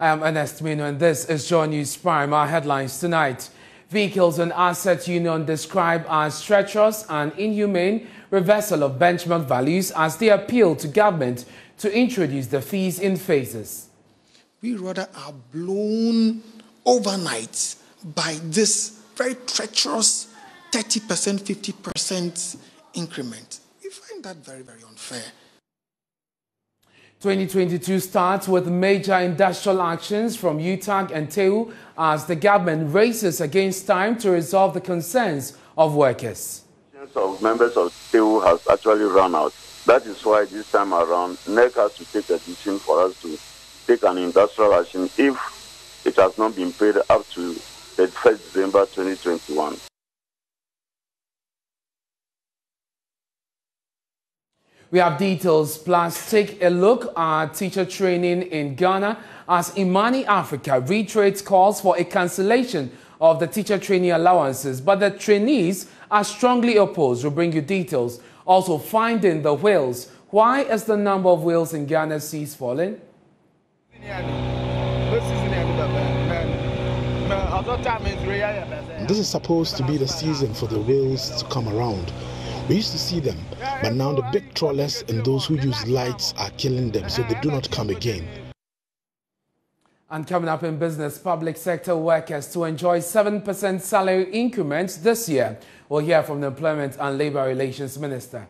I am Ernest Mino and this is Joy News Prime. Our headlines tonight. Vehicles and Asset Union describe as treacherous and inhumane reversal of benchmark values as they appeal to government to introduce the fees in phases. We rather are blown overnight by this very treacherous 30%, 50% increment. We find that very, very unfair. 2022 starts with major industrial actions from UTAG and TEU as the government races against time to resolve the concerns of workers. Of members of TEU has actually run out. That is why this time around, NEC has to take a decision for us to take an industrial action if it has not been paid up to the 1st December 2021. We have details, plus take a look at teacher training in Ghana as Imani Africa reiterates calls for a cancellation of the teacher training allowances, but the trainees are strongly opposed. We'll bring you details. Also, finding the whales. Why is the number of whales in Ghana's seas falling? This is supposed to be the season for the whales to come around. We used to see them, but now the big trawlers and those who use lights are killing them, so they do not come again. And coming up in business, public sector workers to enjoy 7% salary increments this year. We'll hear from the Employment and Labour Relations Minister.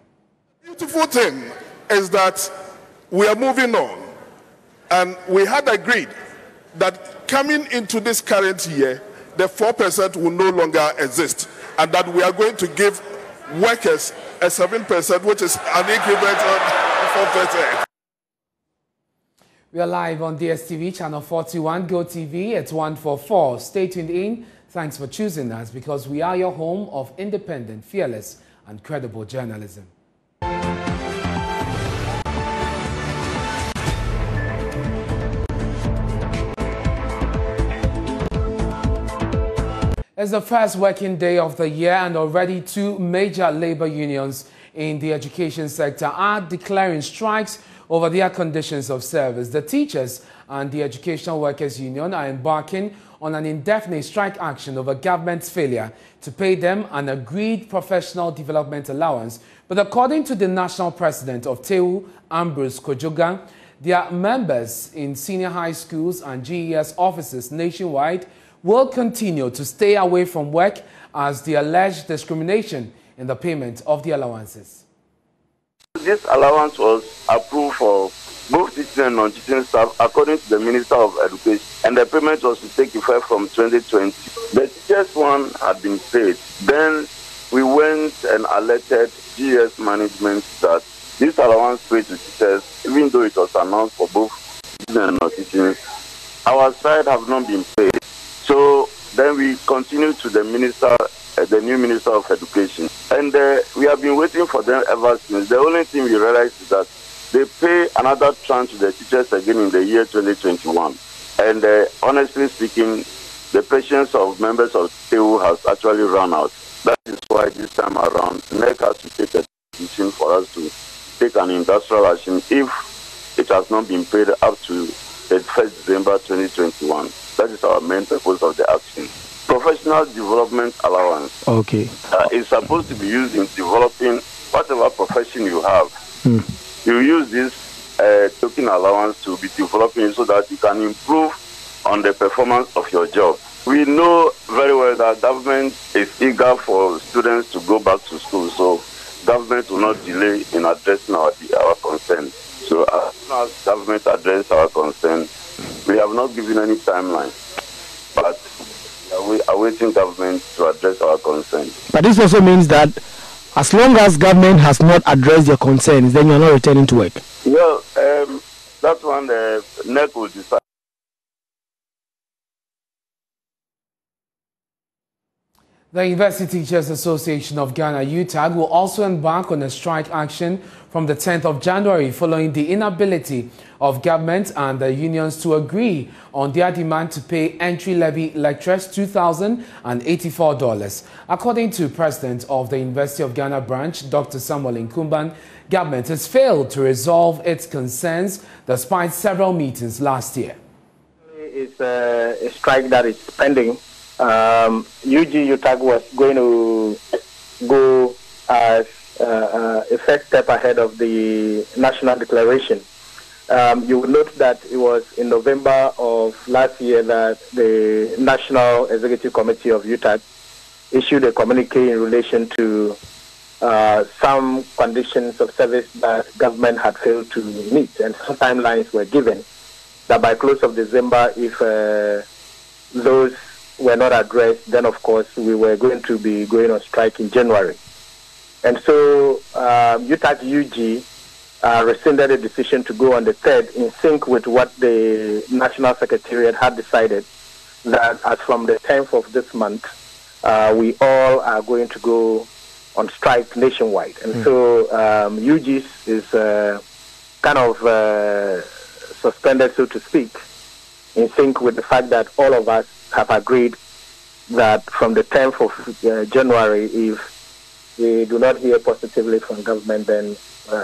The beautiful thing is that we are moving on, and we had agreed that coming into this current year, the 4% will no longer exist, and that we are going to give workers a 7%, which is an increment of 4%. We are live on DSTV, channel 41, GoTV at 144. Stay tuned in. Thanks for choosing us because we are your home of independent, fearless, and credible journalism. It's the first working day of the year and already two major labor unions in the education sector are declaring strikes over their conditions of service. The teachers and the Educational Workers Union are embarking on an indefinite strike action over government's failure to pay them an agreed professional development allowance. But according to the national president of TEU, Ambrose Kojoga, their members in senior high schools and GES offices nationwide will continue to stay away from work as the alleged discrimination in the payment of the allowances. This allowance was approved for both teaching and non-teaching staff according to the Minister of Education, and the payment was to take effect from 2020. The teachers one had been paid. Then we went and alerted GES management that this allowance paid to teachers, even though it was announced for both teaching and non-teaching, our side have not been paid. So then we continued to the minister, the new Minister of Education, and we have been waiting for them ever since. The only thing we realized is that they pay another tranche to the teachers again in the year 2021. And honestly speaking, the patience of members of TEU has actually run out. That is why this time around, NEC has to take a decision for us to take an industrial action if it has not been paid up to the 1st December 2021. That is our main purpose of the action. Professional development allowance is supposed to be used in developing whatever profession you have. You use this token allowance to be developing so that you can improve on the performance of your job. We know very well that government is eager for students to go back to school, so government will not delay in addressing our concerns. So as soon as government addresses our concerns, we have not given any timeline, but we are awaiting government to address our concerns. But this also means that as long as government has not addressed your concerns, then you are not returning to work. Well, that's when the NEC will decide. The University Teachers Association of Ghana, UTAG, will also embark on a strike action from the 10th of January following the inability of government and the unions to agree on their demand to pay entry-level lecturers $2,084. According to President of the University of Ghana branch, Dr. Samuel Nkumban, government has failed to resolve its concerns despite several meetings last year. is a strike that is pending. UG-UTAG was going to go as a first step ahead of the national declaration. You will note that it was in November of last year that the National Executive Committee of UTAG issued a communique in relation to some conditions of service that government had failed to meet, and some timelines were given that by close of December, if those were not addressed, then of course we were going to be going on strike in January. And so UTAG UG rescinded a decision to go on the 3rd in sync with what the National Secretariat had decided, that as from the 10th of this month, we all are going to go on strike nationwide. And so UG's is kind of suspended, so to speak, in sync with the fact that all of us have agreed that from the 10th of January, if we do not hear positively from government, then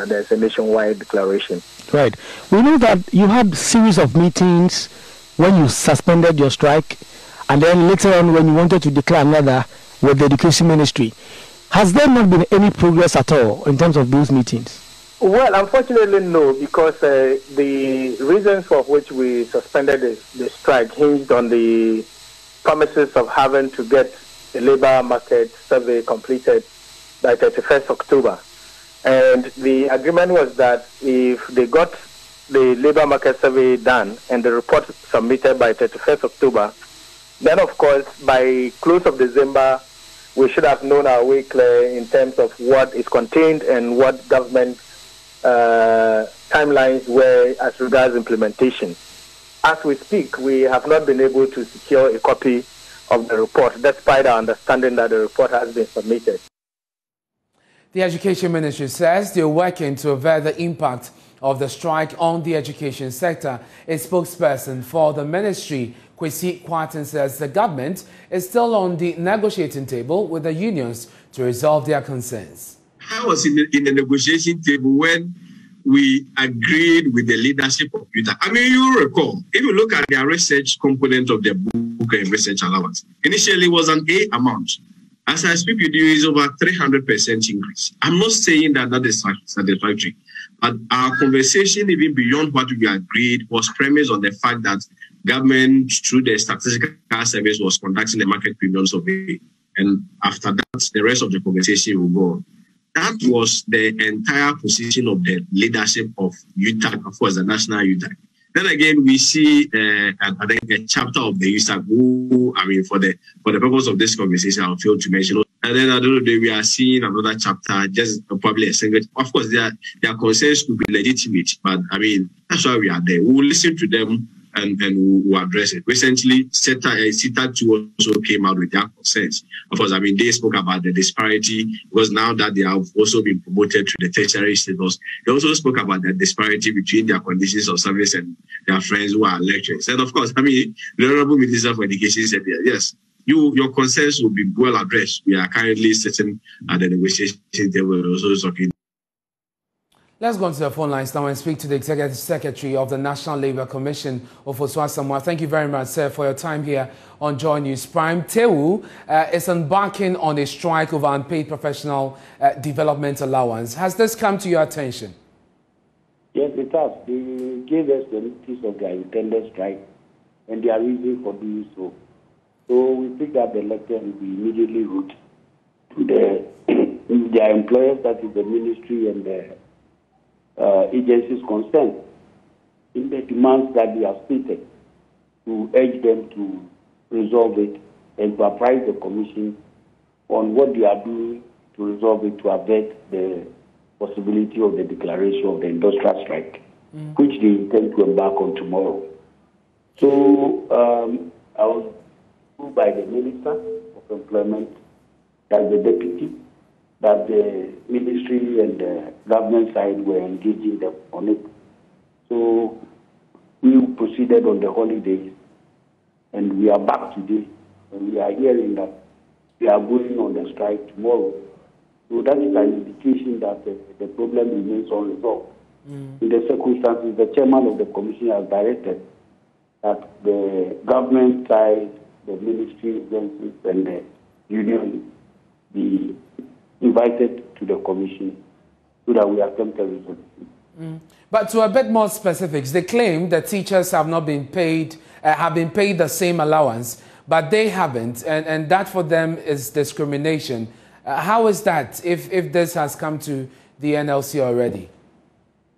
there's a nationwide declaration. Right. We know that you had a series of meetings when you suspended your strike, and then later on when you wanted to declare another with the Education Ministry. Has there not been any progress at all in terms of those meetings? Well, unfortunately, no, because the reasons for which we suspended the strike hinged on the promises of having to get the labor market survey completed by 31st October. And the agreement was that if they got the labor market survey done and the report submitted by 31st October, then of course by close of December, we should have known our way clear in terms of what is contained and what government timelines were as regards implementation. As we speak, we have not been able to secure a copy of the report, despite our understanding that the report has been submitted. The Education Ministry says they're working to avert the impact of the strike on the education sector. A spokesperson for the ministry, Kwesi Kwarteng, says the government is still on the negotiating table with the unions to resolve their concerns. I was in the negotiation table when we agreed with the leadership of UTAG. I mean, you recall, if you look at their research component of the book and research allowance, initially it was an A amount. As I speak with you, it's over 300% increase. I'm not saying that that is satisfactory, but our conversation, even beyond what we agreed, was premised on the fact that government, through the statistical service, was conducting the market premium survey. And after that, the rest of the conversation will go on. That was the entire position of the leadership of UTAG, of course, the national UTAG. Then again, we see a chapter of the UTAG who, I mean, for the purpose of this conversation, I'll fail to mention. And then at the end of the day, we are seeing another chapter, just probably a single. Of course, their concerns could be legitimate, but I mean, that's why we are there. We will listen to them and we'll address it. Recently, CETA2 also came out with their concerns. Of course, I mean, they spoke about the disparity because now that they have also been promoted to the tertiary status, they also spoke about the disparity between their conditions of service and their friends who are lecturers. And of course, I mean, the Honorable Minister for Education said, yes, your concerns will be well addressed. We are currently sitting at the negotiation table and also talking. Let's go to the phone lines now and speak to the Executive Secretary of the National Labour Commission, Ofosu Asamoah. Thank you very much, sir, for your time here on Joy News Prime. TEWU is embarking on a strike over unpaid professional development allowance. Has this come to your attention? Yes, it has. They gave us the notice of their intended strike and their reason for doing so. So we think that the letter will be immediately route to their employers, that is the ministry and the agencies concerned, in the demands that they have stated, to urge them to resolve it and to apprise the commission on what they are doing to resolve it, to avert the possibility of the declaration of the industrial strike, which they intend to embark on tomorrow. So I was told by the Minister of Employment, that the deputy, that the ministry and the government side were engaging them on it. So we proceeded on the holidays, and we are back today, and we are hearing that we are going on the strike tomorrow. So that is an indication that the problem remains unresolved. In the circumstances, the chairman of the commission has directed that the government side, the ministry agencies, and the union be invited to the commission so that we attempt a resolution. But to a bit more specifics, they claim that teachers have not been paid, have been paid the same allowance, but they haven't, and that for them is discrimination. How is that if this has come to the NLC already?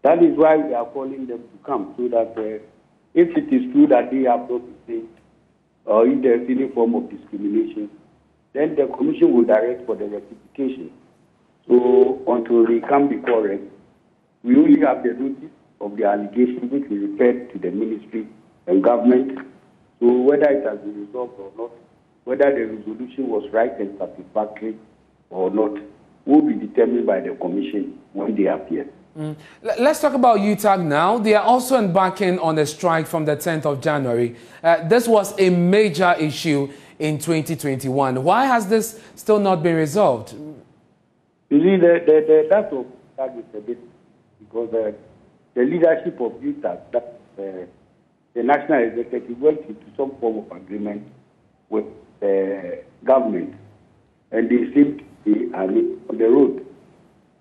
That is why we are calling them to come, so that if it is true that they have not been paid, or if there is any form of discrimination, then the commission will direct for the rectification. So until they can be correct, we only have the notice of the allegation which we referred to the ministry and government. So whether it has been resolved or not, whether the resolution was right and satisfactory or not, will be determined by the commission when they appear. Let's talk about UTAG now. They are also embarking on a strike from the 10th of January. This was a major issue in 2021. Why has this still not been resolved? You see, that of UTAG is a bit, because the leadership of UTAG, the national executive, went into some form of agreement with the government, and they seemed to be on the road.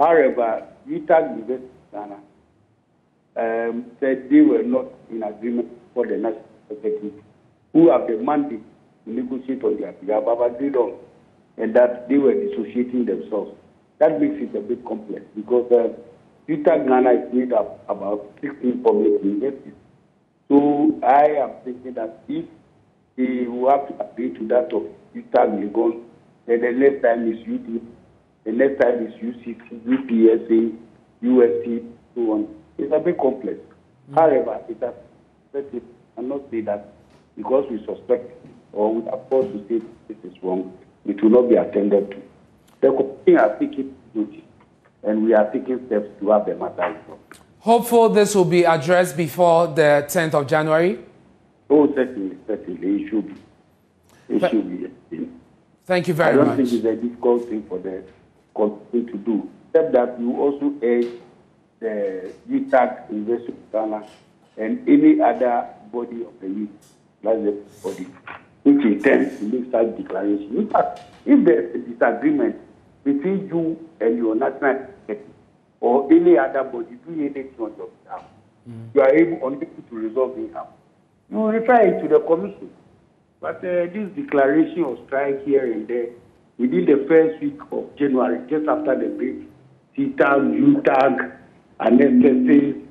However, UTAG University Ghana said they were not in agreement for the national executive, who have the mandate to negotiate on their behalf, have agreed on, and that they were dissociating themselves. That makes it a bit complex, because UTAG Ghana is made up about 16 public universities. So I am thinking that if they will have to agree to that of UTAG Legon, then the next time is UD, the next time is UCC, UPSA, USC, so on. It's a bit complex. However, it has, I cannot say that because we suspect or we are forced to say this is wrong, it will not be attended to. The committee are taking duty, and we are taking steps to have the matter resolved. Hopeful this will be addressed before the 10th of January? Oh, certainly. It should be. It should be. Thank you very much. I don't think it's a difficult thing for the committee to do, except that you also urge the UTAG University of Ghana and any other body of the youth, that's the body, which intends to make such declaration. In fact, if there is a disagreement between you and your national executive or any other body doing anything on your behalf, you are unable to resolve it now. You will refer it to the commission. But this declaration of strike here and there, within the first week of January, just after the break, CTAG, UTAG, NSSA,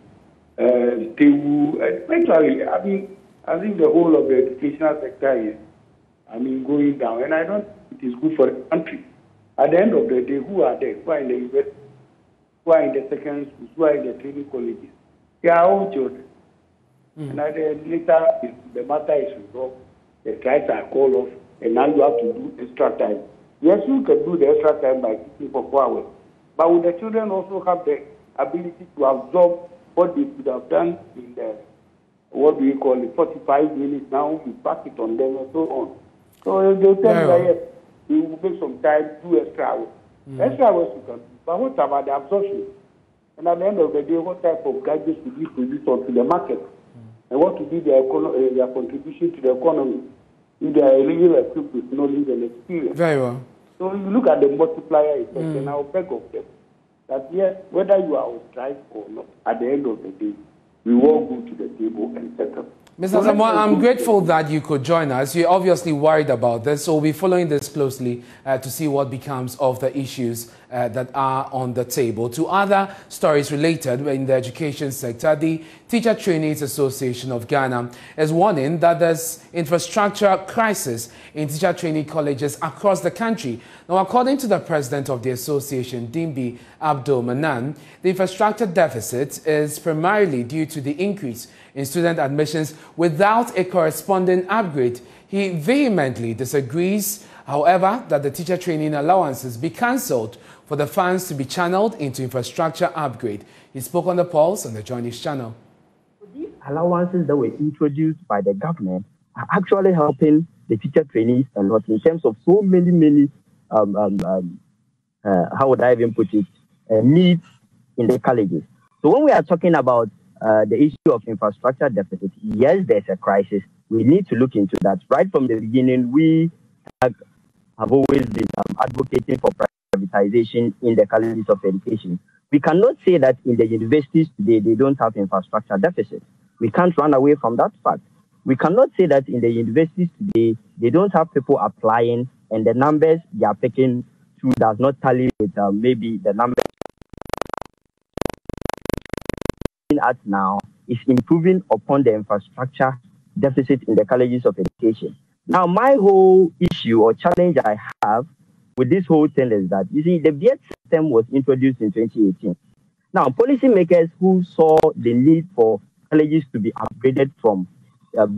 TEWU, eventually, I think the whole of the educational sector is, going down. And I don't think it is good for the country. At the end of the day, who are there? Who are in the university? Who are in the secondary schools? Who are in the training colleges? They are all children. And later, the matter is resolved. The strikes are called off, and now you have to do extra time. Yes, you can do the extra time by teaching for 4 hours. But will the children also have the ability to absorb what they could have done in the, 45 minutes now, we pass it on them and so on. So they'll tell you that, yes, we will make some time, do extra hours. Extra hours you can do. But what about the absorption? And at the end of the day, what type of gadgets will be produced onto the market? And what will be their contribution to the economy if they are really equipped with knowledge and experience? Very well. So you look at the multiplier effect, and I'll beg of them that, yes, whether you are on strike or not, at the end of the day, we will go to the table and settle. Mr. Samoa, I'm grateful that you could join us. You're obviously worried about this, so we'll be following this closely to see what becomes of the issues that are on the table. To other stories related in the education sector, the Teacher Trainees Association of Ghana is warning that there's infrastructure crisis in teacher trainee colleges across the country. Now, according to the president of the association, Dimbi Abdul Manan, the infrastructure deficit is primarily due to the increase in student admissions without a corresponding upgrade. He vehemently disagrees, however, that the teacher training allowances be cancelled for the funds to be channeled into infrastructure upgrade. He spoke on the Pulse on the Joy News channel. These allowances that were introduced by the government are actually helping the teacher trainees a lot in terms of so many, how would I even put it, needs in the colleges. So when we are talking about the issue of infrastructure deficit, yes, there's a crisis. We need to look into that. Right from the beginning, we have always been advocating for privatization in the colleges of education. We cannot say that in the universities today, they don't have infrastructure deficit. We can't run away from that fact. We cannot say that in the universities today, they don't have people applying, and the numbers they are picking through does not tally with maybe the numbers at now is improving upon the infrastructure deficit in the colleges of education. Now, my whole issue or challenge I have with this whole thing is that, you see, the VET system was introduced in 2018. Now, policymakers who saw the need for colleges to be upgraded from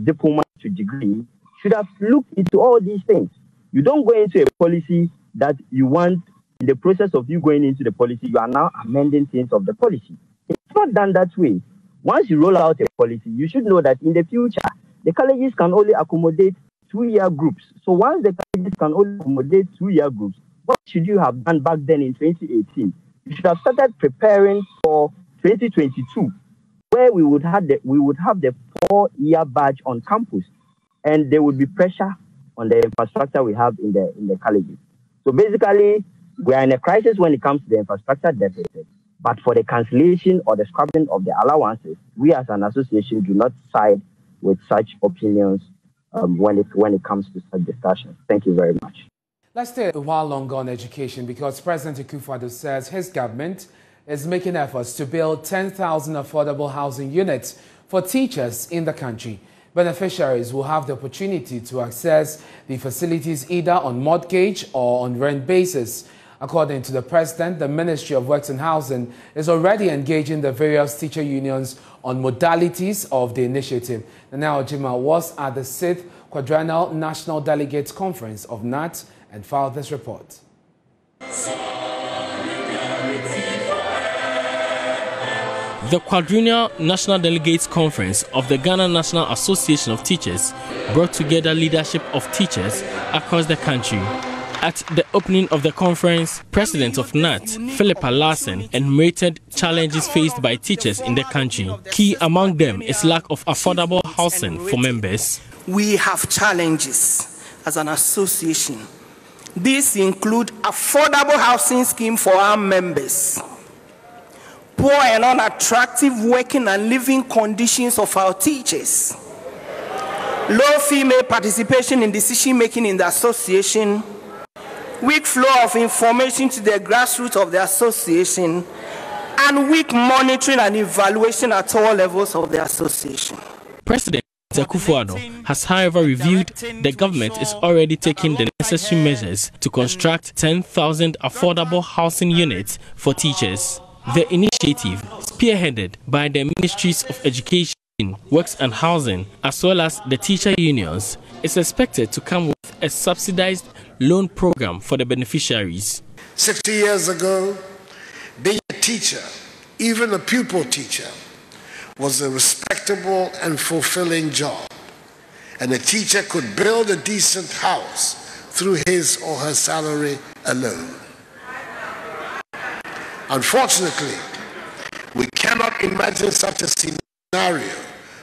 diploma to degree should have looked into all these things. You don't go into a policy that you want, in the process of you going into the policy, you are now amending things of the policy. It's not done that way. Once you roll out a policy, you should know that in the future, the colleges can only accommodate 2-year groups. So once the colleges can only accommodate 2-year groups, what should you have done back then in 2018? You should have started preparing for 2022, where we would have the 4-year batch on campus, and there would be pressure on the infrastructure we have in the colleges. So basically, we are in a crisis when it comes to the infrastructure deficit. But for the cancellation or the scrapping of the allowances, we as an association do not side with such opinions when it comes to such discussions. Thank you very much. Let's stay a while longer on education, because President Akufo-Addo says his government is making efforts to build 10,000 affordable housing units for teachers in the country. Beneficiaries will have the opportunity to access the facilities either on mortgage or on rent basis. According to the President, the Ministry of Works and Housing is already engaging the various teacher unions on modalities of the initiative. Nana Ojima was at the 6th Quadrennial National Delegates Conference of NAT and filed this report. The Quadrennial National Delegates Conference of the Ghana National Association of Teachers brought together leadership of teachers across the country. At the opening of the conference, President of NAT, Philippa Larson, enumerated challenges faced by teachers in the country. Key among them is lack of affordable housing for members. We have challenges as an association. These include affordable housing scheme for our members, poor and unattractive working and living conditions of our teachers, low female participation in decision making in the association, weak flow of information to the grassroots of the association, and weak monitoring and evaluation at all levels of the association. President Akufo-Addo has, however, revealed the government is already taking the necessary measures to construct 10,000 affordable housing units for teachers. The initiative, spearheaded by the Ministries of Education, Works and Housing, as well as the teacher unions, is expected to come with a subsidized loan program for the beneficiaries. 60 years ago, being a teacher, even a pupil teacher, was a respectable and fulfilling job. And a teacher could build a decent house through his or her salary alone. Unfortunately, we cannot imagine such a scenario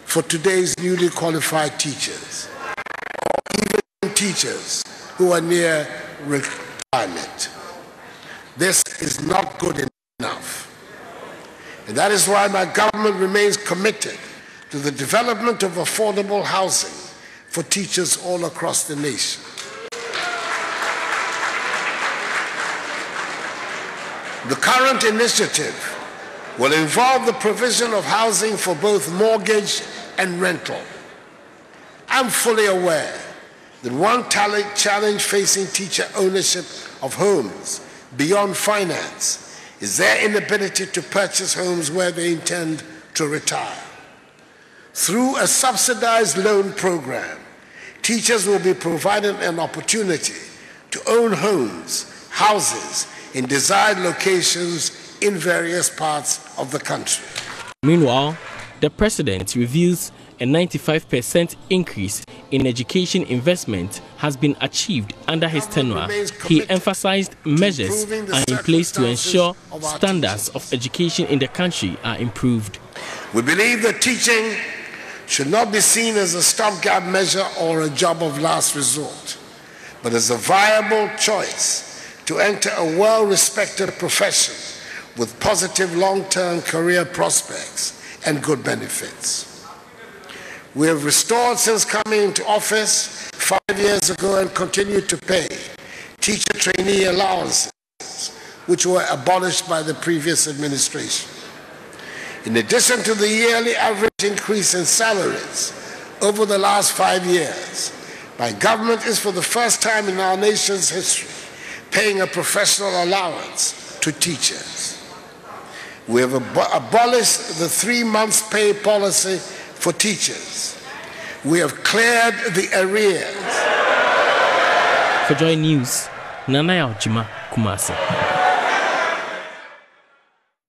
for today's newly qualified teachers, or even teachers who are near retirement. This is not good enough. And that is why my government remains committed to the development of affordable housing for teachers all across the nation. The current initiative will involve the provision of housing for both mortgage and rental. I'm fully aware that one challenge facing teacher ownership of homes beyond finance is their inability to purchase homes where they intend to retire. Through a subsidized loan program, teachers will be provided an opportunity to own houses in desired locations in various parts of the country. Meanwhile, the President reveals a 95% increase in education investment has been achieved under his tenure. He emphasized measures are in place to ensure standards of education in the country are improved. We believe that teaching should not be seen as a stopgap measure or a job of last resort, but as a viable choice to enter a well-respected profession with positive long-term career prospects and good benefits. We have restored, since coming into office 5 years ago, and continue to pay teacher trainee allowances, which were abolished by the previous administration. In addition to the yearly average increase in salaries over the last 5 years, my government is, for the first time in our nation's history, paying a professional allowance to teachers. We have abolished the 3 months pay policy for teachers. We have cleared the arrears. For Joy News, Nana Jima Kumasi.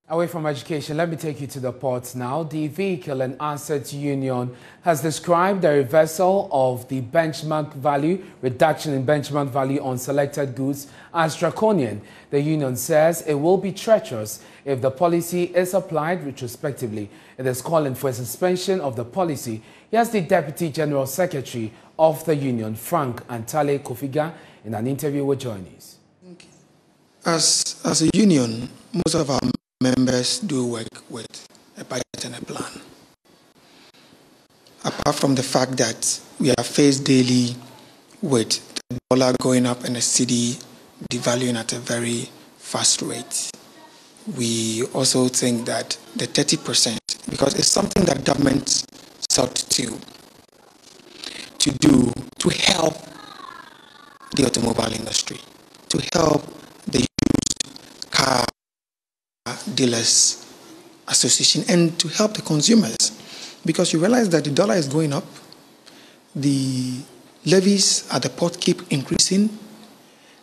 Away from education, let me take you to the ports now. The Vehicle and Assets Union has described the reversal of the benchmark value, reduction in benchmark value on selected goods as draconian. The union says it will be treacherous if the policy is applied retrospectively. It is calling for a suspension of the policy. Here's the Deputy General Secretary of the union, Frank Antale Kofiga, in an interview with Joy News. As a union, most of our members do work with a budget and a plan. Apart from the fact that we are faced daily with the dollar going up and the cedi devaluing at a very fast rate, we also think that the 30%, because it's something that government sought to do to help the automobile industry, to help the used car dealers association, and to help the consumers, because you realize that the dollar is going up, the levies at the port keep increasing,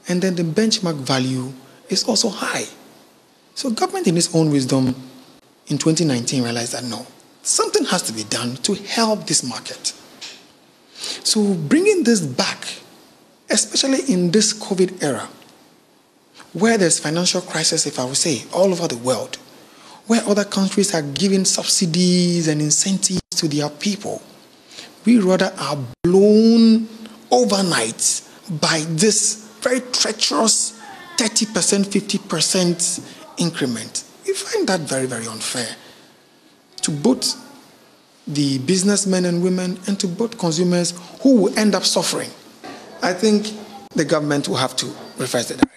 and then the benchmark value is also high. So government, in its own wisdom, in 2019 realized that no, something has to be done to help this market. So bringing this back, especially in this COVID era, where there's financial crisis, if I would say, all over the world, where other countries are giving subsidies and incentives to their people, we rather are blown overnight by this very treacherous 30%, 50% increment. We find that very, very unfair to both the businessmen and women and to both consumers who will end up suffering. I think the government will have to reverse the directive.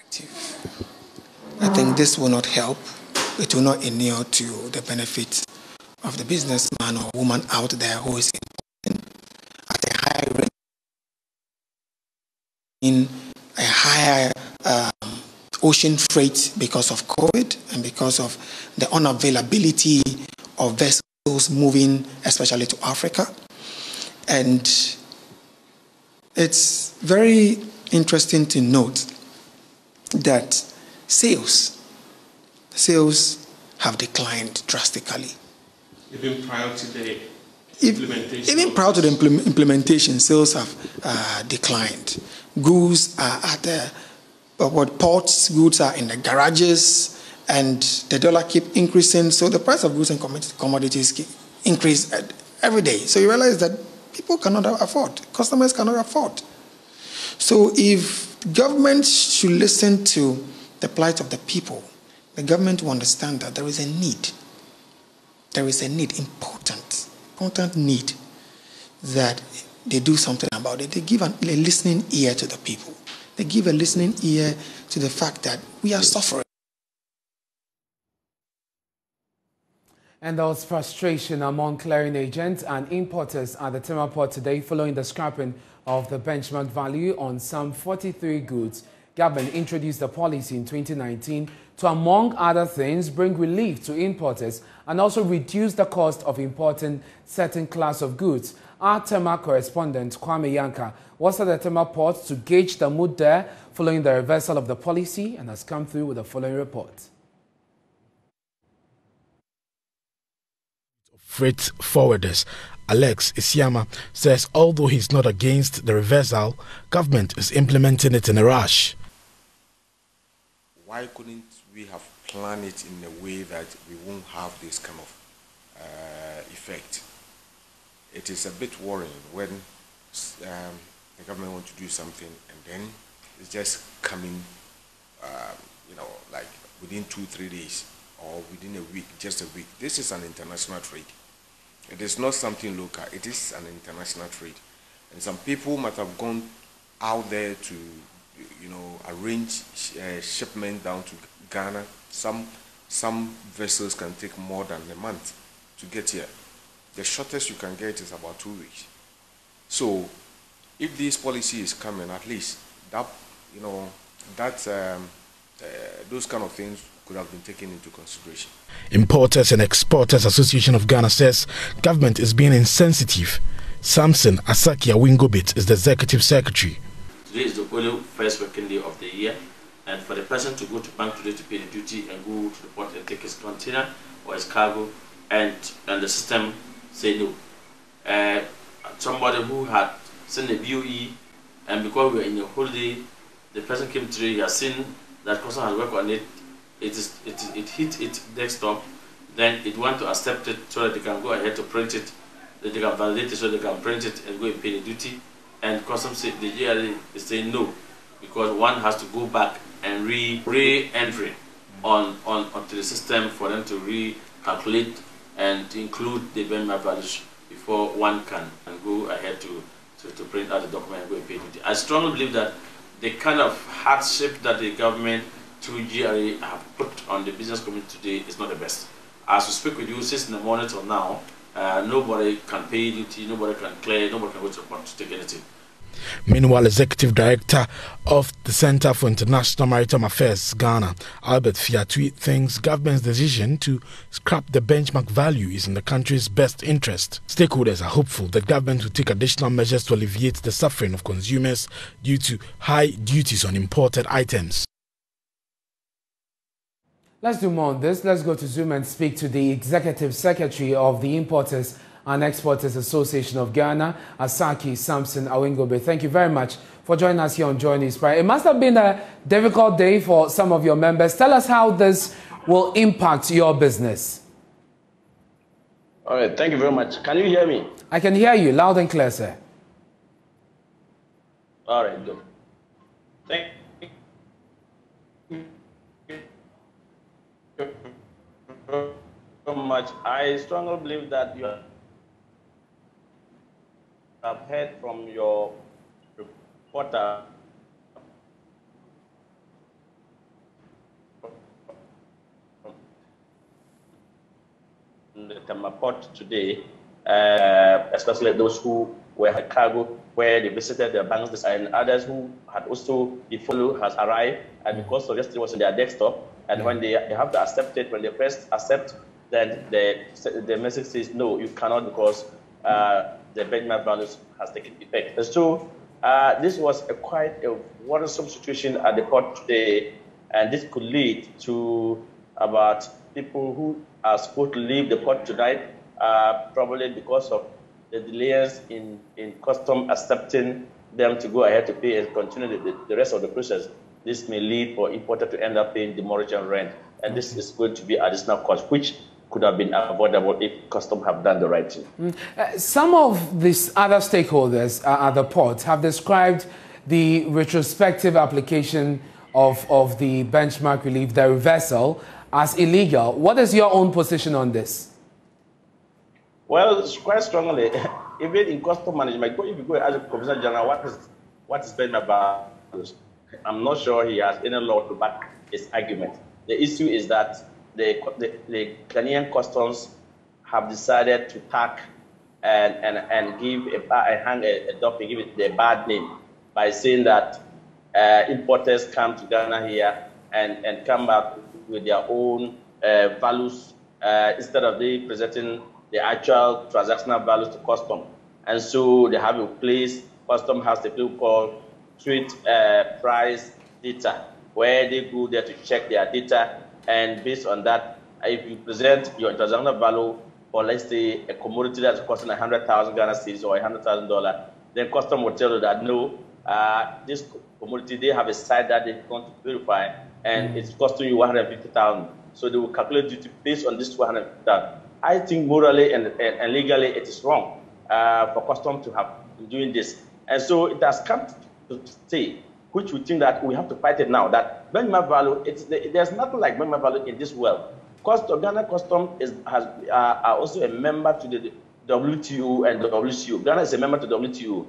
I think this will not help. It will not inure to the benefit of the businessman or woman out there who is at a higher rate, in a higher ocean freight because of COVID and because of the unavailability of vessels moving, especially to Africa. And it's very interesting to note that sales have declined drastically. Even prior to the implementation? Even prior to the implementation, sales have declined. Goods are at the ports, goods are in the garages, and the dollar keep increasing, so the price of goods and commodities increase every day. So you realize that people cannot afford, customers cannot afford. So if government should listen to the plight of the people, the government will understand that there is a need. There is a need, important need, that they do something about it. They give a listening ear to the people. They give a listening ear to the fact that we are suffering. And there was frustration among clearing agents and importers at the Tema Port today following the scrapping of the benchmark value on some 43 goods. Government introduced the policy in 2019 to, among other things, bring relief to importers and also reduce the cost of importing certain class of goods. Our Tema correspondent, Kwame Yanka, was at the Tema Port to gauge the mood there following the reversal of the policy and has come through with the following report. Freight forwarders Alex Isiama says although he's not against the reversal, government is implementing it in a rush. Why couldn't we have planned it in a way that we won't have this kind of effect. It is a bit worrying when the government wants to do something and then it's just coming, like within 2-3 days or within a week, just a week. This is an international trade. It is not something local. It is an international trade. And some people might have gone out there to, arrange shipment down to Ghana. Some vessels can take more than a month to get here. The shortest you can get is about 2 weeks. So if this policy is coming, at least that, those kind of things could have been taken into consideration. Importers and Exporters Association of Ghana says government is being insensitive. Samson Asaki Awingobit is the executive secretary. Today is the only first working day of the year, and for the person to go to bank today to pay the duty and go to the port and take his container or his cargo, and the system say no. Somebody who had seen a BOE, and because we were in a holiday, the person came today, he has seen that person has worked on it, it hit its desktop, then it wants to accept it so that they can go ahead to print it, that they can validate it so they can print it and go and pay the duty. And customs say, the GRA is saying no, because one has to go back and re-entry onto the system for them to recalculate and to include the benchmark values before one can go ahead to print out the document and go and pay duty. I strongly believe that the kind of hardship that the government through GRA have put on the business community today is not the best. As we speak with you, since in the morning till now, nobody can pay duty, nobody can clear, nobody can go to the port to take anything. Meanwhile, Executive Director of the Center for International Maritime Affairs, Ghana, Albert Fiatui, thinks government's decision to scrap the benchmark value is in the country's best interest. Stakeholders are hopeful that government will take additional measures to alleviate the suffering of consumers due to high duties on imported items. Let's do more on this. Let's go to Zoom and speak to the Executive Secretary of the Importers and Exporters Association of Ghana, Asaki Samson Awingobit. Thank you very much for joining us here on Joy News Prime. It must have been a difficult day for some of your members. Tell us how this will impact your business. All right, thank you very much. Can you hear me? I can hear you loud and clear, sir. All right, good. Thank you so much. I strongly believe that you have heard from your reporter in the Tema port today, especially those who were at cargo, where they visited their banks, and others who had also, the follow has arrived, and because of yesterday was in their desktop, and when they have to accept it, when they press accept, then the message says no, you cannot, because the benchmark values has taken effect. And so this was quite a worrisome situation at the port today, and this could lead to about people who are supposed to leave the port tonight, probably because of the delays in custom accepting them to go ahead to pay and continue the rest of the process. This may lead for importer to end up paying demurrage and rent, and this is going to be additional cost, which could have been avoidable if custom have done the right thing. Some of these other stakeholders at the port have described the retrospective application of the benchmark relief, the reversal, as illegal. What is your own position on this? Well, quite strongly, even in custom management, if you go and ask the Commissioner General what is benchmark values, I'm not sure he has any law to back his argument. The issue is that the Ghanaian customs have decided to tag and give hang a dog and give it the bad name by saying that importers come to Ghana here and come back with their own values instead of they presenting the actual transactional values to custom. And so they have a place, custom has the thing called trade price data, where they go there to check their data, and based on that, if you present your transactional value for, let's say, a commodity that's costing 100,000 Ghana cedis or $100,000, then custom will tell you that no, this commodity, they have a site that they want to verify, and it's costing you 150,000. So they will calculate duty based on this 150,000. I think morally and legally it is wrong for custom to have been doing this. And so it has come to stay, which we think that we have to fight it now. That benchmark value, there's nothing like benchmark value in this world. Ghana Custom are also a member to the WTO and the WCO. Ghana is a member to the WTO.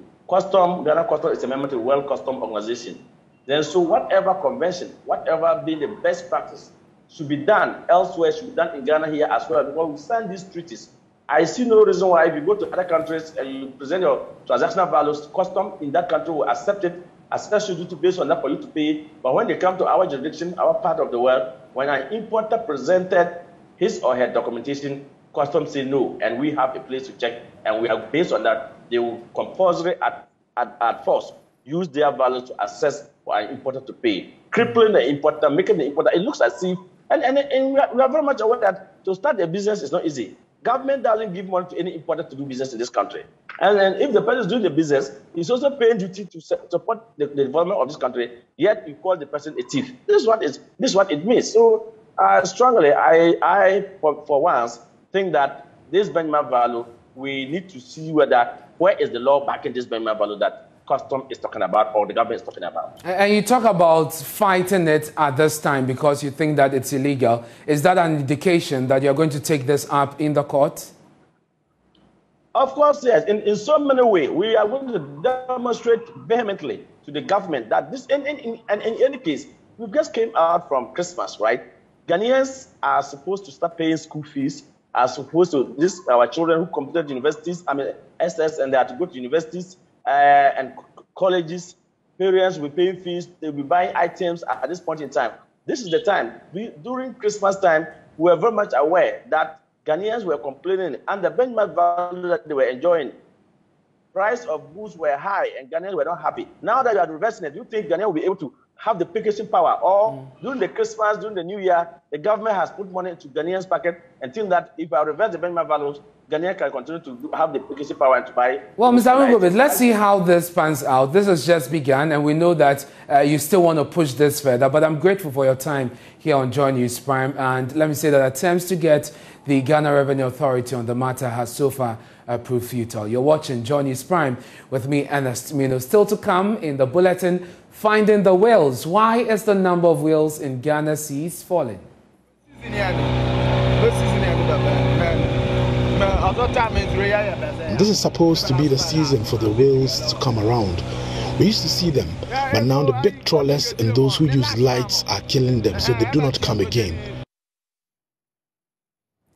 Ghana Custom is a member to the World Custom Organization. Then so whatever convention, whatever being the best practice should be done elsewhere, should be done in Ghana here as well, because we sign these treaties. I see no reason why if you go to other countries and you present your transactional values, custom in that country will accept it as special duty based on that for you to pay. But when they come to our jurisdiction, our part of the world, when an importer presented his or her documentation, customs say no, and we have a place to check, and we are based on that, they will compulsory at force use their values to assess for an importer to pay, crippling the importer, making the importer. It looks as if, and we are very much aware that to start a business is not easy. Government doesn't give money to any importer to do business in this country. And if the person is doing the business, he's also paying duty to support the development of this country, yet you call the person a thief. This is what it means. So strongly, I for once, think that this benchmark value, we need to see where is the law backing this benchmark value that custom is talking about or the government is talking about. And you talk about fighting it at this time because you think that it's illegal. Is that an indication that you're going to take this up in the court? Of course, yes. In so many ways, we are going to demonstrate vehemently to the government that this, in any case, we just came out from Christmas, right? Ghanaians are supposed to start paying school fees, are supposed to, our children who completed universities, SS, and they have to go to universities and colleges. Parents will be paying fees, they'll be buying items at this point in time. This is the time. During Christmas time, we were very much aware that Ghanaians were complaining, and the benchmark value that they were enjoying, price of goods were high, and Ghanaians were not happy. Now that you are reversing it, do you think Ghanaians will be able to have the purchasing power? Or during the Christmas, during the New Year, the government has put money into Ghanaians' pocket and think that if I reverse the benchmark values, Ghanaians can continue to have the purchasing power and to buy. Well, Mr. Arugobit, let's see how this pans out. This has just begun, and we know that you still want to push this further. But I'm grateful for your time here on Joy News Prime. And let me say that attempts to get the Ghana Revenue Authority on the matter has so far proved futile. You're watching Joy News Prime with me, Ernest Mino. Still to come in the bulletin, finding the whales. Why is the number of whales in Ghana seas falling? This is supposed to be the season for the whales to come around. We used to see them, but now the big trawlers and those who use lights are killing them, so they do not come again.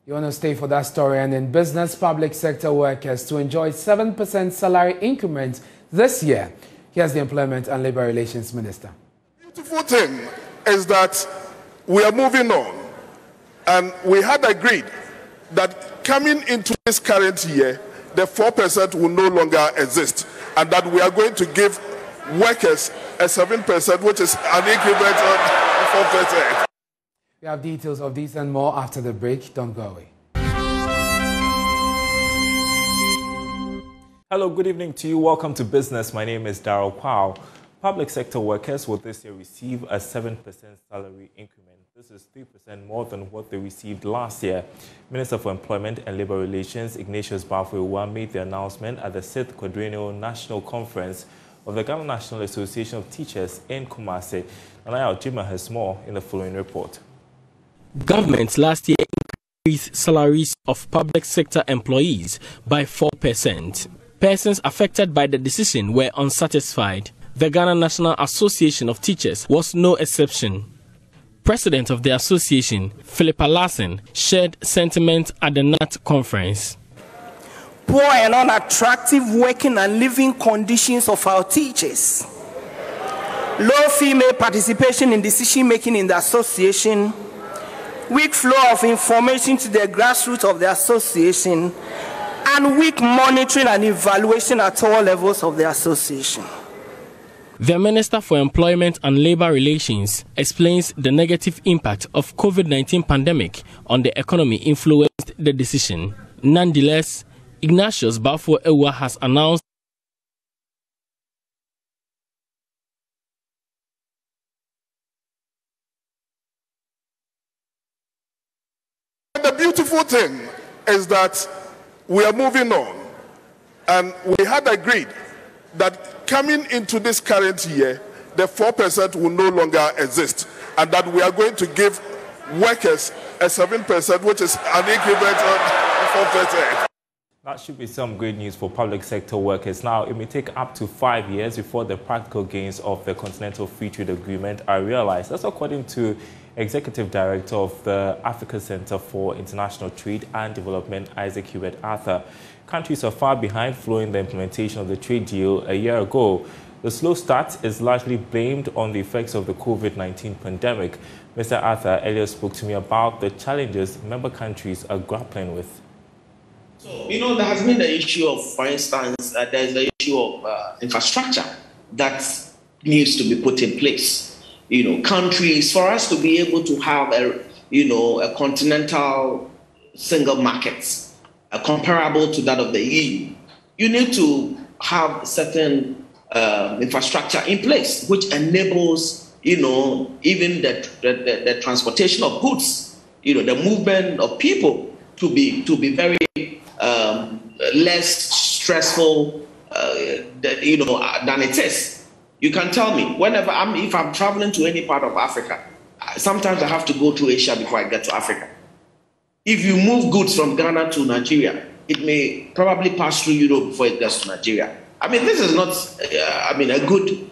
You want to stay for that story? And in business, public sector workers to enjoy 7% salary increment this year. Here's the Employment and Labour Relations Minister. The beautiful thing is that we are moving on, and we had agreed that coming into this current year, the 4% will no longer exist, and that we are going to give workers a 7%, which is an increment of 4%. We have details of these and more after the break. Don't go away. Hello, good evening to you. Welcome to Business. My name is Darryl Kwao. Public sector workers will this year receive a 7% salary increment. This is 3% more than what they received last year. Minister for Employment and Labour Relations, Ignatius Bafo-Awuah, made the announcement at the 6th Quadrennial National Conference of the Ghana National Association of Teachers in Kumasi. Anaya Ojima has more in the following report. Government last year increased salaries of public sector employees by 4%. Persons affected by the decision were unsatisfied. The Ghana National Association of Teachers was no exception. President of the association, Philippa Larson, shared sentiment at the NAT conference. Poor and unattractive working and living conditions of our teachers, low female participation in decision making in the association, weak flow of information to the grassroots of the association, and weak monitoring and evaluation at all levels of the association. The Minister for Employment and Labour Relations explains the negative impact of COVID-19 pandemic on the economy influenced the decision. Nonetheless, Ignatius Bafo-Awuah has announced the beautiful thing is that we are moving on, and we had agreed that coming into this current year, the 4% will no longer exist, and that we are going to give workers a 7%, which is an increment of 4%. That should be some great news for public sector workers. Now, it may take up to 5 years before the practical gains of the Continental Free Trade Agreement are realized. That's according to Executive Director of the Africa Center for International Trade and Development, Isaac Hubert Arthur. Countries are far behind following the implementation of the trade deal a year ago. The slow start is largely blamed on the effects of the COVID-19 pandemic. Mr. Arthur earlier spoke to me about the challenges member countries are grappling with. So, there has been the issue of, for instance, there's the issue of infrastructure that needs to be put in place. Countries, for us to be able to have a continental single market, comparable to that of the EU, you need to have certain infrastructure in place, which enables, even the transportation of goods, the movement of people to be very less stressful, than it is. You can tell me, if I'm traveling to any part of Africa, sometimes I have to go through Asia before I get to Africa. If you move goods from Ghana to Nigeria, it may probably pass through Europe before it gets to Nigeria. This is not, a good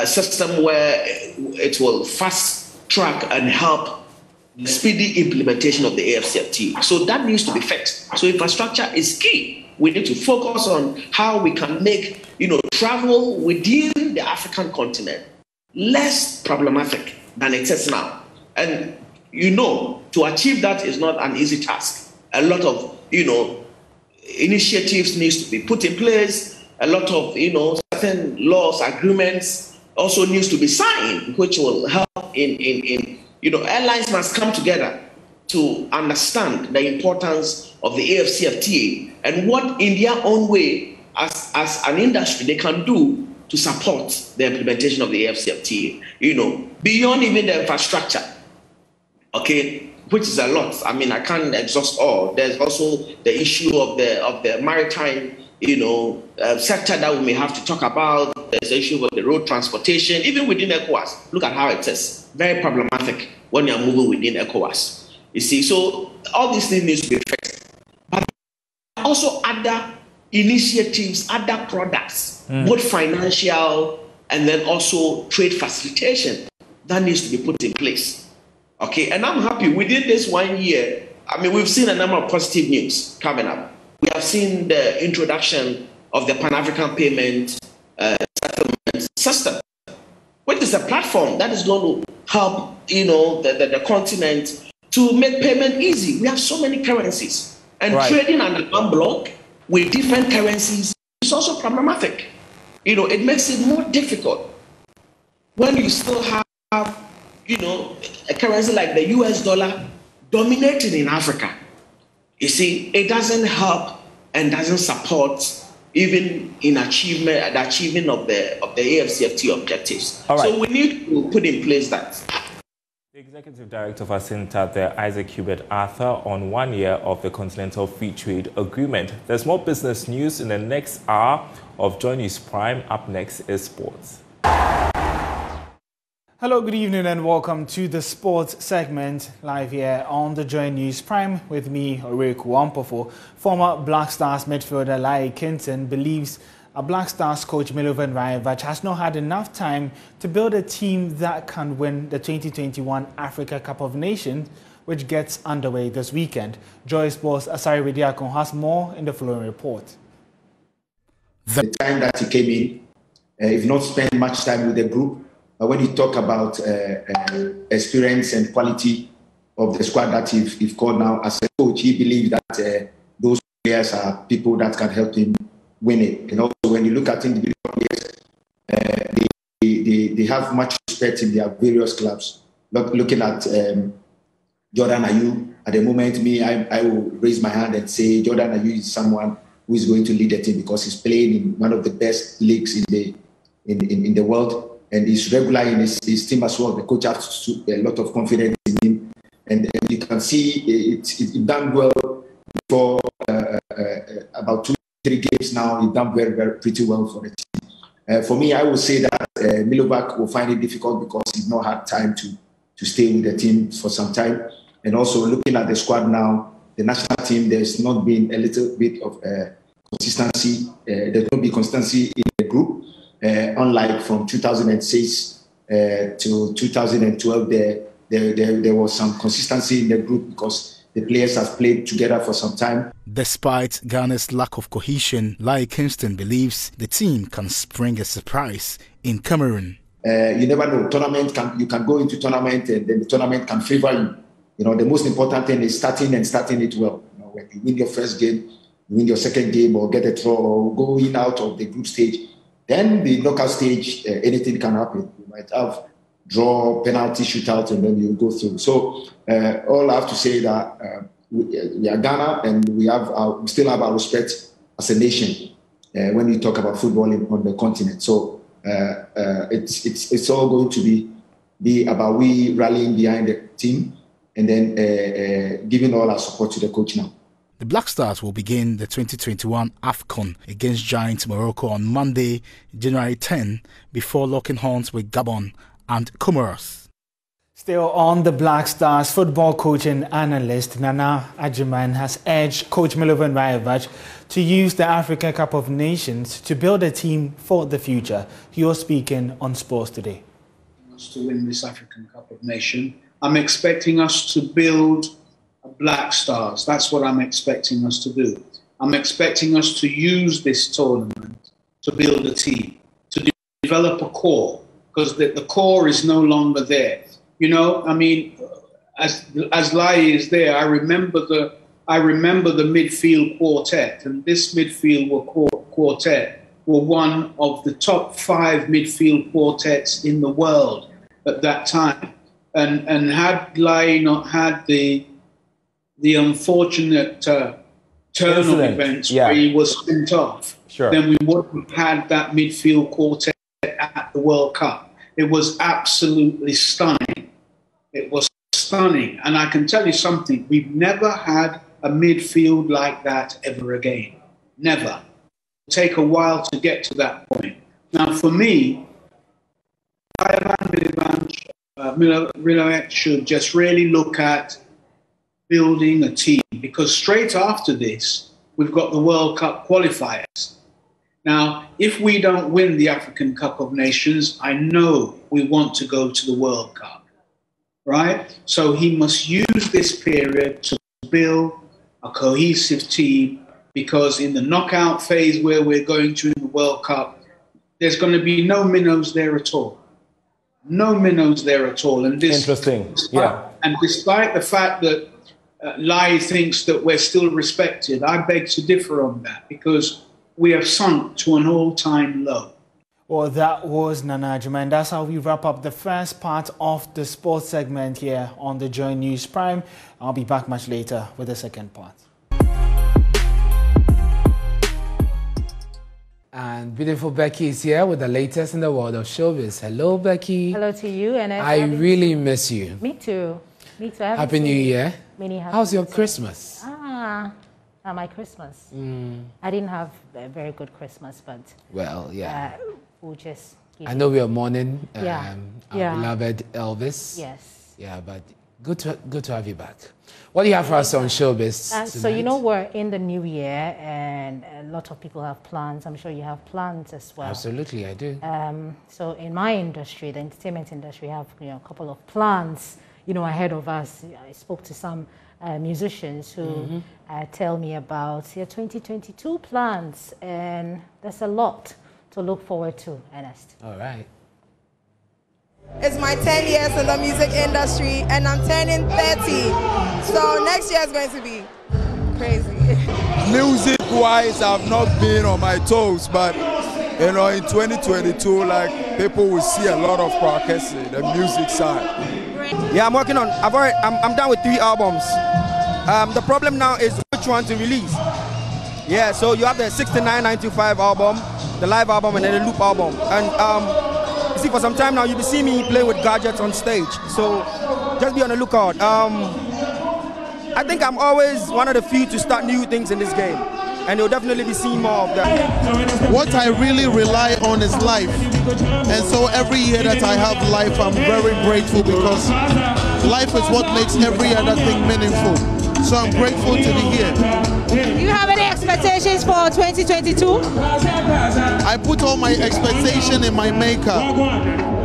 system where it will fast track and help the speedy implementation of the AFCFTA. So that needs to be fixed. So infrastructure is key. We need to focus on how we can make, travel within the African continent less problematic than it is now. And, to achieve that is not an easy task. A lot of, initiatives needs to be put in place. A lot of, certain laws, agreements also needs to be signed, which will help in airlines must come together to understand the importance of the AFCFTA and what in their own way as an industry they can do to support the implementation of the AFCFTA, beyond even the infrastructure, okay, which is a lot. I can't exhaust all. There's also the issue of the maritime, sector that we may have to talk about. There's the issue of the road transportation, even within ECOWAS. Look at how it is very problematic when you're moving within ECOWAS. You see, so all these things need to be fixed. But also other initiatives, other products, both financial and then also trade facilitation that needs to be put in place. Okay, and I'm happy within this 1 year. We've seen a number of positive news coming up. We have seen the introduction of the Pan-African Payment Settlement System, which is a platform that is going to help, the continent to make payment easy. We have so many currencies, and trading under one block with different currencies is also problematic. It makes it more difficult when you still have, a currency like the US dollar dominating in Africa. You see, it doesn't help and doesn't support even in the achievement of the AFCFTA objectives. So we need to put in place that. The Executive Director of ACINTA there, Isaac Hubert Arthur, on 1 year of the Continental Free Trade Agreement. There's more business news in the next hour of Joy News Prime. Up next is sports. Hello, good evening and welcome to the sports segment live here on the Joy News Prime with me, Oreku Wampofo. Former Black Stars midfielder Lai Kinton believes Black Stars coach Milovan Rajevac has not had enough time to build a team that can win the 2021 Africa Cup of Nations, which gets underway this weekend. Joy Sports' Asari Ridiakon has more in the following report. The time that he came in, if not spent much time with the group, when you talk about experience and quality of the squad that he's called now as a coach, he believes that those players are people that can help him win it. And also, when you look at individual players, they have much respect in their various clubs. Looking at Jordan Ayew, at the moment, I will raise my hand and say Jordan Ayew is someone who is going to lead the team because he's playing in one of the best leagues in the world. And he's regular in his team as well. The coach has a lot of confidence in him. And you can see it's done well for about 2-3 games now, he's done pretty well for the team. For me, I would say that Milovac will find it difficult because he's not had time to stay with the team for some time. And also looking at the squad now, the national team, there's not been a little bit of consistency. There's not been consistency in the group. Unlike from 2006 to 2012, there was some consistency in the group because the players have played together for some time. Despite Ghana's lack of cohesion, Lai Kingston believes the team can spring a surprise in Cameroon. You never know. You can go into tournament and then the tournament can favor you. You know, the most important thing is starting it well. You know, when you win your first game, you win your second game, or get a draw, or go in out of the group stage. Then the knockout stage, anything can happen. You might have draw, penalty, shootout, and then you go through. So all I have to say that we are Ghana, and we still have our respect as a nation when you talk about football on the continent. So it's all going to be about we rallying behind the team and then giving all our support to the coach now. The Black Stars will begin the 2021 AFCON against giant Morocco on Monday, January 10, before locking horns with Gabon and Comoros. Still on the Black Stars, football coach and analyst Nana Agyeman has urged Coach Milovan Rajevac to use the African Cup of Nations to build a team for the future. He was speaking on Sports Today. To win this African Cup of Nations, I'm expecting us to build Black Stars. That's what I'm expecting us to do. I'm expecting us to use this tournament to build a team, to develop a core, because the core is no longer there. You know, I mean, as Lai is there, I remember the midfield quartet, and this midfield quartet were one of the top 5 midfield quartets in the world at that time. And had Lai not had the unfortunate turn of events where he was sent off, then we wouldn't have had that midfield quartet at the World Cup. It was absolutely stunning. It was stunning. And I can tell you something, we've never had a midfield like that ever again. Never. It'll take a while to get to that point. Now, for me, Milovan should just really look at building a team, because straight after this, we've got the World Cup qualifiers. Now, if we don't win the African Cup of Nations, I know we want to go to the World Cup, right? So he must use this period to build a cohesive team, because in the knockout phase where we're going to in the World Cup, there's going to be no minnows there at all. No minnows there at all. And this, interesting, yeah. And despite the fact that Lai thinks that we're still respected, I beg to differ on that, because we have sunk to an all-time low. Well, that was Nana Agyeman. That's how we wrap up the first part of the sports segment here on the Joy News Prime. I'll be back much later with the second part. And beautiful Becky is here with the latest in the world of showbiz. Hello, Becky. Hello to you. And I really miss you. Me too. Me too. Happy New Year. Many happy How's your Christmas? My Christmas. I didn't have a very good Christmas, but well, yeah. We'll just. I know we are mourning our yeah. beloved Elvis. Yes. Yeah, but good to have you back. What do you have for us on showbiz? So you know we're in the new year, and a lot of people have plans. I'm sure you have plans as well. Absolutely, I do. So in my industry, the entertainment industry, we have a couple of plans ahead of us. I spoke to some musicians who tell me about their 2022 plans, and there's a lot to look forward to, Ernest. All right. It's my 10 years in the music industry, and I'm turning 30. So next year is going to be crazy. Music-wise, I've not been on my toes, but in 2022, like, people will see a lot of progress in the music side. Yeah, I'm working on. I'm done with 3 albums. The problem now is which one to release. Yeah, so you have the 69-95 album, the live album, and then the loop album. And you see, for some time now, you'll be seeing me play with gadgets on stage. So just be on the lookout. I think I'm always one of the few to start new things in this game, and you'll definitely be seeing more of that. What I really rely on is life, and so every year that I have life, I'm very grateful because life is what makes every other thing meaningful. So I'm grateful to be here. Do you have any expectations for 2022? I put all my expectation in my maker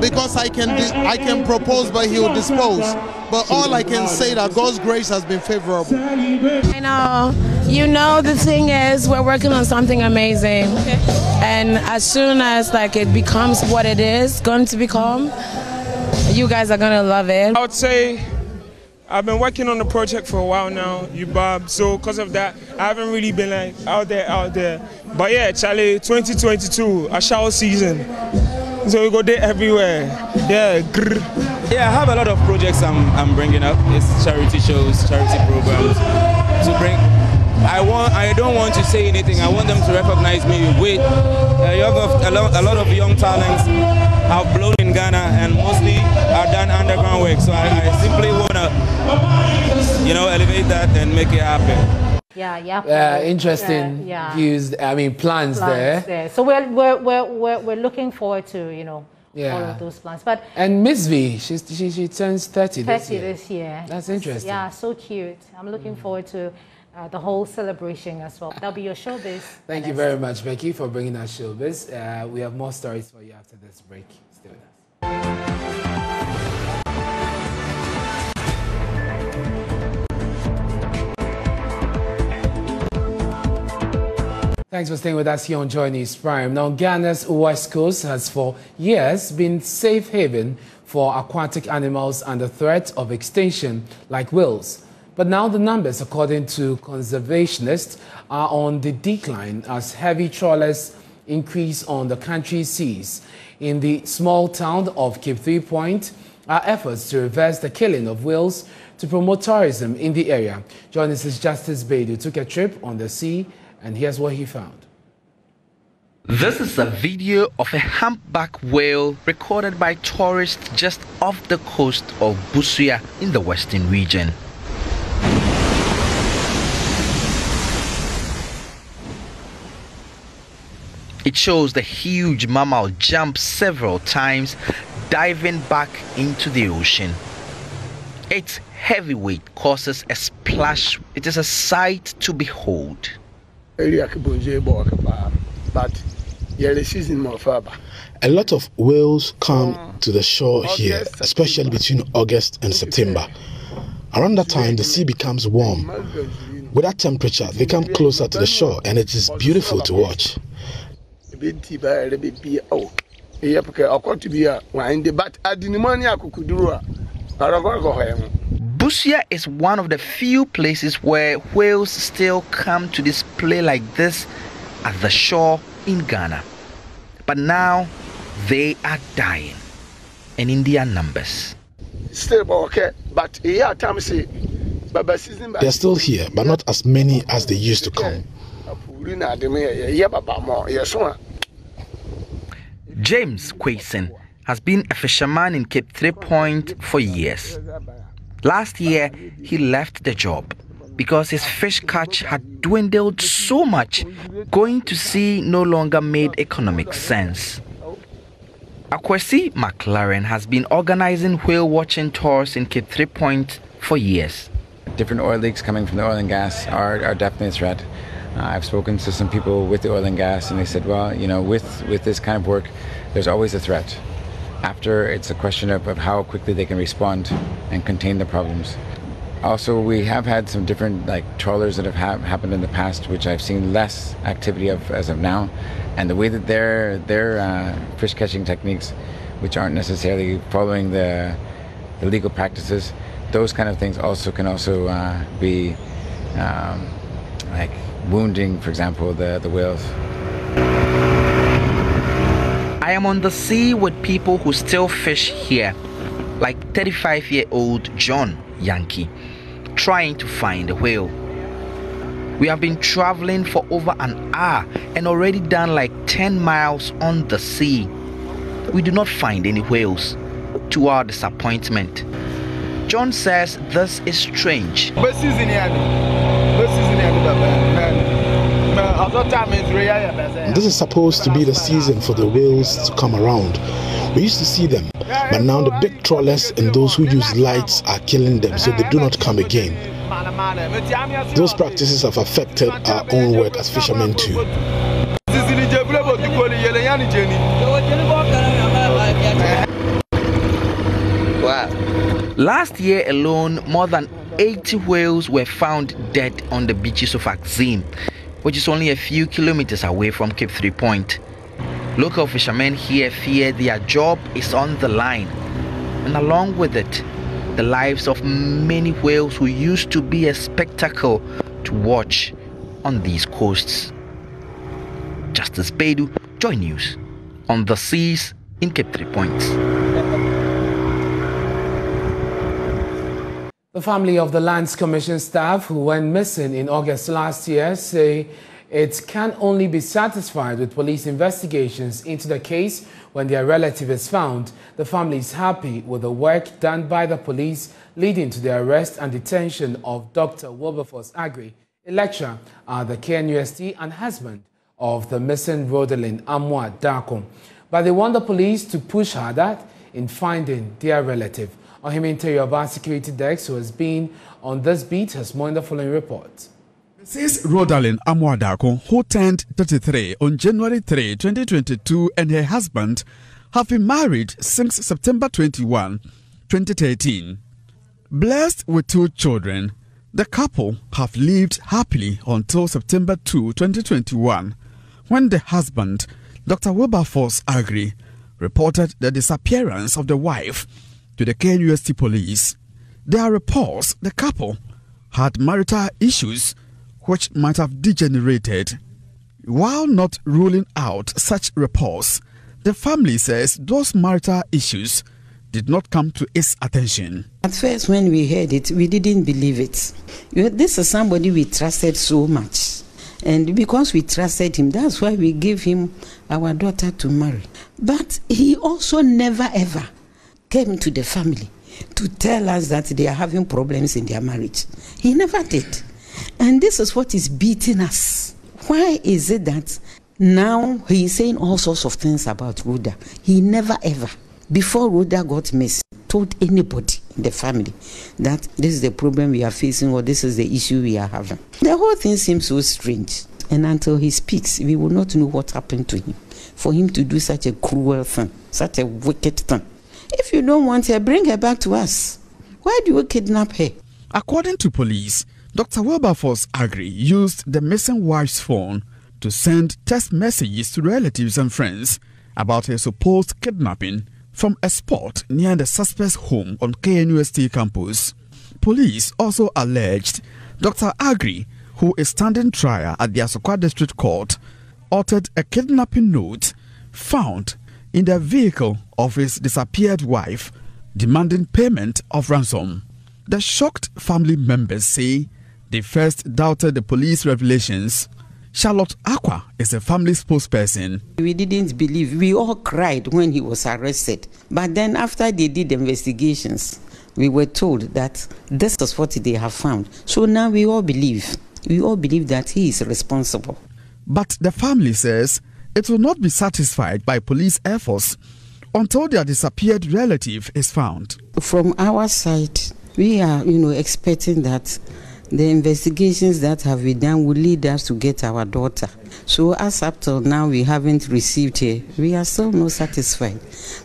because I can propose, but he will dispose. But all I can say that God's grace has been favorable. I know. You know, the thing is, we're working on something amazing, and as soon as it becomes what it is going to become, you guys are gonna love it. I would say I've been working on the project for a while now, UBAB, so because of that, I haven't really been out there. But yeah, Charlie, 2022, a shower season, so we go there everywhere. Yeah, grrr. Yeah, I have a lot of projects I'm bringing up. It's charity shows, charity programs to bring. I don't want to say anything. I want them to recognize me with a lot of young talents have blown in Ghana and mostly have done underground work. So I simply want to, elevate that and make it happen. Interesting views. I mean, plans there. So we're looking forward to all of those plans. And Miss V, she turns 30 this year. That's interesting. Yeah, so cute. I'm looking forward to the whole celebration as well. That'll be your showbiz. Thank you very much, Becky, for bringing us showbiz. We have more stories for you after this break. Stay with us. Thanks for staying with us here on Joy News Prime. Now, Ghana's West Coast has for years been safe haven for aquatic animals under threat of extinction, like whales. But now the numbers, according to conservationists, are on the decline as heavy trawlers increase on the country's seas. In the small town of Cape 3 Point, are efforts to reverse the killing of whales to promote tourism in the area. Journalist Justice Beidou took a trip on the sea, and here's what he found. This is a video of a humpback whale recorded by tourists just off the coast of Busia in the western region. It shows the huge mammal jump several times, diving back into the ocean. Its heavy weight causes a splash. It is a sight to behold. A lot of whales come to the shore here, especially between August and September. Around that time, the sea becomes warm. With that temperature, they come closer to the shore, and it is beautiful to watch. Busia is one of the few places where whales still come to display like this at the shore in Ghana. But now they are dying, and in their numbers. They are still here, but not as many as they used to come. James Quayson has been a fisherman in Cape 3 Point for years. Last year, he left the job because his fish catch had dwindled so much, going to sea no longer made economic sense. Akwesi McLaren has been organizing whale watching tours in Cape 3 Point for years. Different oil leaks coming from the oil and gas are definitely a threat. I've spoken to some people with the oil and gas, and they said, well, with this kind of work, there's always a threat. After, it's a question of how quickly they can respond and contain the problems. Also, we have had some different trawlers that have happened in the past, which I've seen less activity of as of now, and the way that their fish catching techniques, which aren't necessarily following the legal practices, those kind of things can also be wounding, for example, the whales. I am on the sea with people who still fish here, like 35-year-old John Yankee, trying to find a whale. We have been traveling for over an hour and already done 10 miles on the sea. We do not find any whales, to our disappointment. John says this is strange. This is supposed to be the season for the whales to come around. We used to see them, but now the big trawlers and those who use lights are killing them, so they do not come again. Those practices have affected our own work as fishermen too. Wow. Last year alone, more than 80 whales were found dead on the beaches of Axim, which is only a few kilometers away from Cape 3 Point. Local fishermen here fear their job is on the line, and along with it, the lives of many whales who used to be a spectacle to watch on these coasts. Justice Bedu, Joy News, on the seas in Cape 3 Points. The family of the Lands Commission staff who went missing in August last year say it can only be satisfied with police investigations into the case when their relative is found. The family is happy with the work done by the police leading to the arrest and detention of Dr. Wilberforce Agri, a lecturer at the KNUST and husband of the missing Rhodalyn Amoah Darko. But they want the police to push harder in finding their relative. Ohime Interior of our security desk, who has been on this beat, has more in the following report. Mrs. Rhodalyn Amoah Darko, who turned 33 on January 3, 2022, and her husband have been married since September 21, 2013. Blessed with 2 children, the couple have lived happily until September 2, 2021, when the husband, Dr. Wilberforce Agri, reported the disappearance of the wife to the KNUST police. There are reports the couple had marital issues which might have degenerated. While not ruling out such reports, the family says those marital issues did not come to its attention. At first, when we heard it, we didn't believe it. This is somebody we trusted so much. And because we trusted him, that's why we gave him our daughter to marry. But he also never ever came to the family to tell us that they are having problems in their marriage. He never did. And this is what is beating us. Why is it that now he is saying all sorts of things about Rhoda? He never ever, before Rhoda got missing, told anybody in the family that this is the problem we are facing or this is the issue we are having. The whole thing seems so strange. And until he speaks, we will not know what happened to him. For him to do such a cruel thing, such a wicked thing. If you don't want her, bring her back to us. Why do you kidnap her? According to police, Dr. Wilberforce Agri used the missing wife's phone to send text messages to relatives and friends about her supposed kidnapping from a spot near the suspect's home on KNUST campus. Police also alleged Dr. Agri, who is standing trial at the Asokwa District Court, authored a kidnapping note found in the vehicle of his disappeared wife, demanding payment of ransom. The shocked family members say they first doubted the police revelations. Charlotte Aqua is a family spokesperson. We didn't believe. We all cried when he was arrested. But then after they did the investigations, we were told that this is what they have found. So now we all believe. We all believe that he is responsible. But the family says it will not be satisfied by police efforts until their disappeared relative is found. From our side, we are, expecting that the investigations that have been done will lead us to get our daughter. So as up till now, we haven't received her. We are still not satisfied.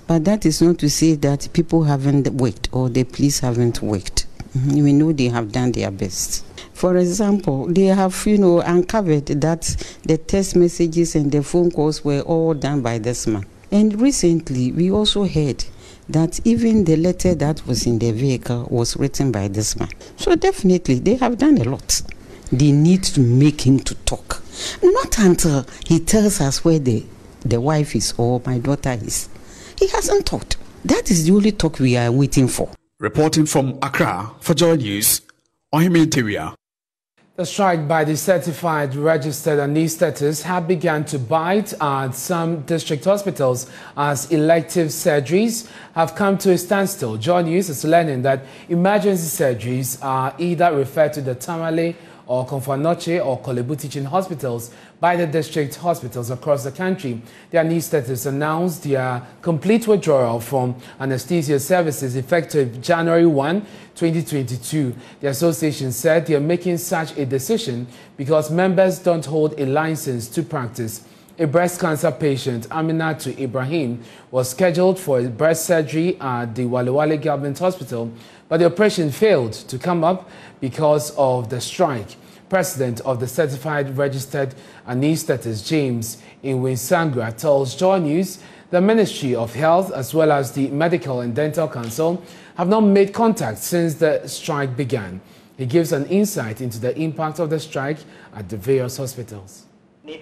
But that is not to say that people haven't worked or the police haven't worked. We know they have done their best. For example, they have, uncovered that the text messages and the phone calls were all done by this man. And recently, we also heard that even the letter that was in the vehicle was written by this man. So definitely, they have done a lot. They need to make him to talk. Not until he tells us where the wife is or my daughter is. He hasn't talked. That is the only talk we are waiting for. Reporting from Accra for Joy News, Ohime Interior. The strike by the certified registered anaesthetists have begun to bite at some district hospitals as elective surgeries have come to a standstill. Joy News is learning that emergency surgeries are either referred to the Tamale or Komfo-Anokye or Korle Bu teaching hospitals by the district hospitals across the country. The anaesthetists announced their complete withdrawal from anesthesia services effective January 1, 2022. The association said they are making such a decision because members don't hold a license to practice. A breast cancer patient, Aminatu Ibrahim, was scheduled for a breast surgery at the Walewale Government Hospital, but the operation failed to come up because of the strike. President of the Certified Registered Anaesthetists, James Inwisangra, tells Joy News the Ministry of Health as well as the Medical and Dental Council have not made contact since the strike began. He gives an insight into the impact of the strike at the various hospitals.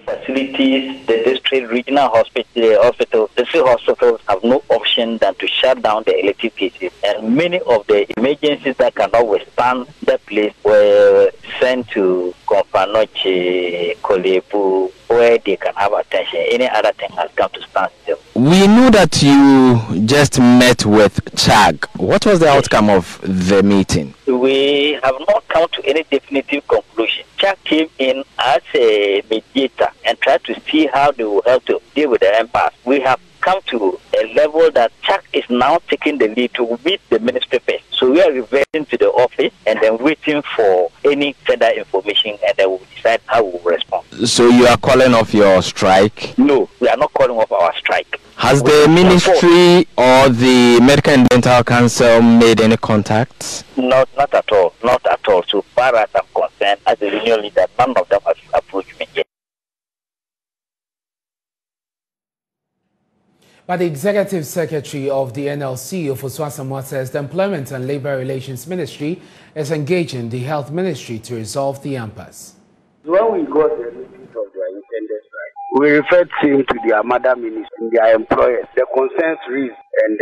Facilities, the district, regional hospitals, district hospitals have no option than to shut down the elective cases. And many of the emergencies that cannot withstand the place were sent to Komfo-Anokye, Korle Bu, where they can have attention. Any other thing has come to standstill. We knew that you just met with CHAG. What was the outcome of the meeting? We have not come to any definitive conclusion. CHAG came in as a mediator and tried to see how they will help to deal with the impasse. We have come to a level that CHAG is now taking the lead to meet the ministry first. So we are reverting to the office and then waiting for any further information, and then we'll decide how we will respond. So you are calling off your strike? No, we are not calling off our strike. Has the ministry or the Medical and Dental Council made any contacts? Not at all. Not at all. So far as I'm concerned, as a union leader, none of them has approached me yet. But the Executive Secretary of the NLC, Ofosu Asamoah, says the Employment and Labour Relations Ministry is engaging the Health Ministry to resolve the impasse. When we got the notice of their intended strike, we referred him to their mother ministry, their employers, the concerns raised, and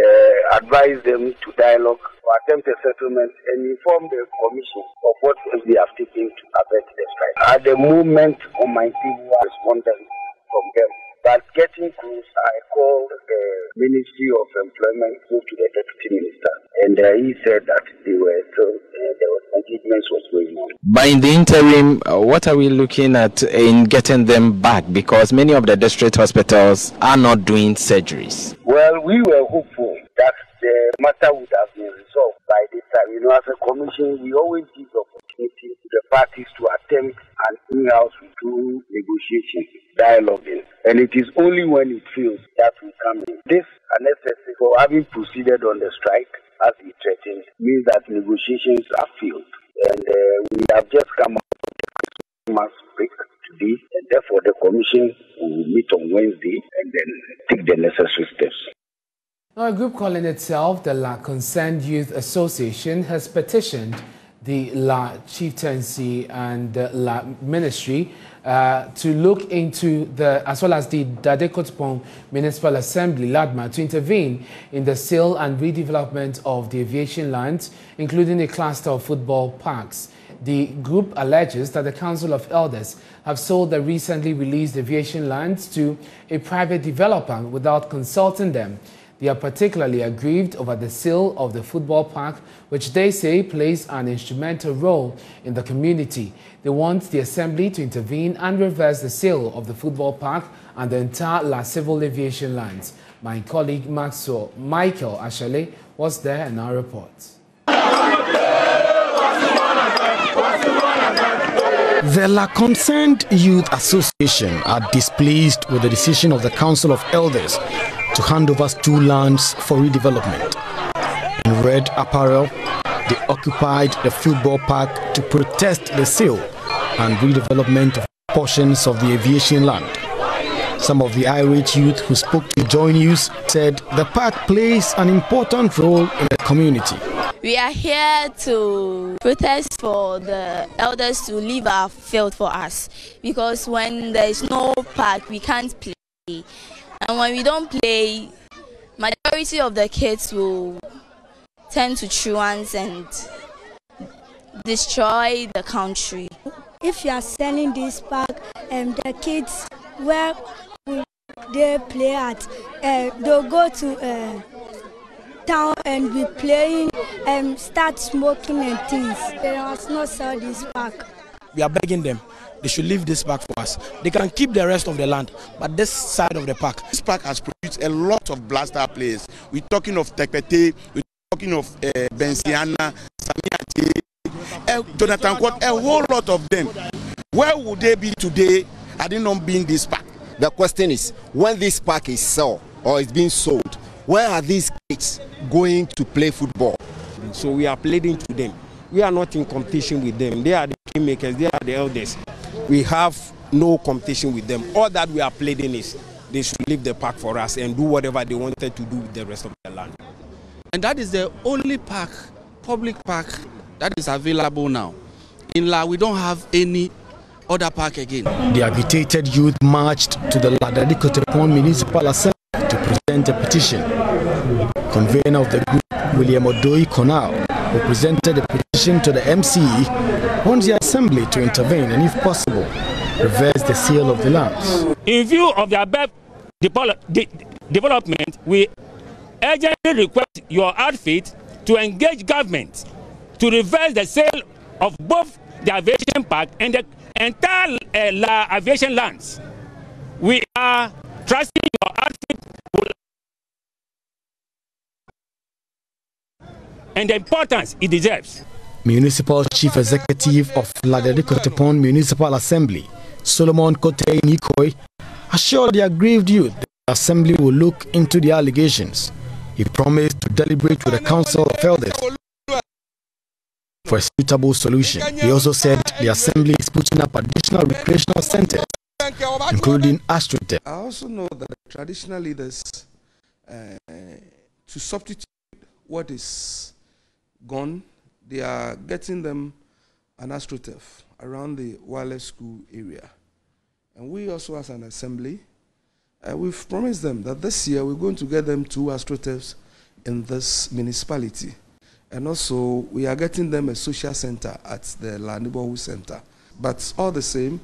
advised them to dialogue or attempt a settlement and inform the commission of what they have taken to avert the strike. At the moment, on my team responded from them. But getting close, I called the Ministry of Employment, to the Deputy Minister, and he said that they were still, there was engagements was going on. But in the interim, what are we looking at in getting them back? Because many of the district hospitals are not doing surgeries. Well, we were hopeful that the matter would have been resolved by this time. You know, as a commission, we always give the opportunity to the parties to attempt an in-house through negotiation, dialoguing. And it is only when it fails that we come in. This unnecessary for having proceeded on the strike as he threatened means that negotiations are failed. And we have just come out of the Christmas break today, and therefore the commission will meet on Wednesday and then take the necessary steps. Now, a group calling itself the La Concerned Youth Association has petitioned the La Chieftaincy and the La Ministry to look into as well as the Dade Kotipong Municipal Assembly, LADMA, to intervene in the sale and redevelopment of the aviation lands, including a cluster of football parks. The group alleges that the Council of Elders have sold the recently released aviation lands to a private developer without consulting them. They are particularly aggrieved over the sale of the football park, which they say plays an instrumental role in the community. They want the Assembly to intervene and reverse the sale of the football park and the entire La Civil aviation lands. My colleague Michael Ashale was there and now reports. The La Concerned Youth Association are displeased with the decision of the Council of Elders to hand over 2 lands for redevelopment. In red apparel, they occupied the football park to protest the sale and redevelopment of portions of the aviation land. Some of the irate youth who spoke to Joy News said the park plays an important role in the community. We are here to protest for the elders to leave our field for us, because when there is no park, we can't play. And when we don't play, majority of the kids will tend to truants and destroy the country. if you are selling this park, the kids, where will they play at? They'll go to town and be playing and start smoking and things. They must not sell this park. We are begging them. They should leave this park for us. They can keep the rest of the land, but this side of the park. This park has produced a lot of Black Star players. We're talking of Tekpete, we're talking of Bensiana, Samia, Jonathan Quat, a whole lot of them. Where would they be today had they not been this park? The question is, when this park is sold or is being sold, where are these kids going to play football? So we are pleading to them. We are not in competition with them. They are the kingmakers, they are the elders. We have no competition with them. All that we are pleading is they should leave the park for us and do whatever they wanted to do with the rest of the land. And that is the only park, public park, that is available now. In La, we don't have any other park again. The agitated youth marched to the Ladadi-Kotepon Municipal Assembly to present a petition. Convener of the group, William Odoi Konao, who presented a petition to the MCE, wants the Assembly to intervene and, if possible, reverse the sale of the lands. In view of the above development, we urgently request your outfit to engage government to reverse the sale of both the aviation park and the entire La aviation lands. We are trusting your outfit and the importance it deserves. Municipal Chief Executive of Ladadi-Kotepon Municipal Assembly, Solomon Kotei Nikoi, assured the aggrieved youth that the Assembly will look into the allegations. He promised to deliberate with the Council of Elders for a suitable solution. He also said the Assembly is putting up additional recreational centers, including AstroTurf. I also know that the traditional leaders, to substitute what is gone, they are getting them an AstroTurf around the wireless school area. And we also, as an assembly, we've promised them that this year we're going to get them 2 AstroTurfs in this municipality. And also, we are getting them a social center at the La Neighborhood Center. But all the same,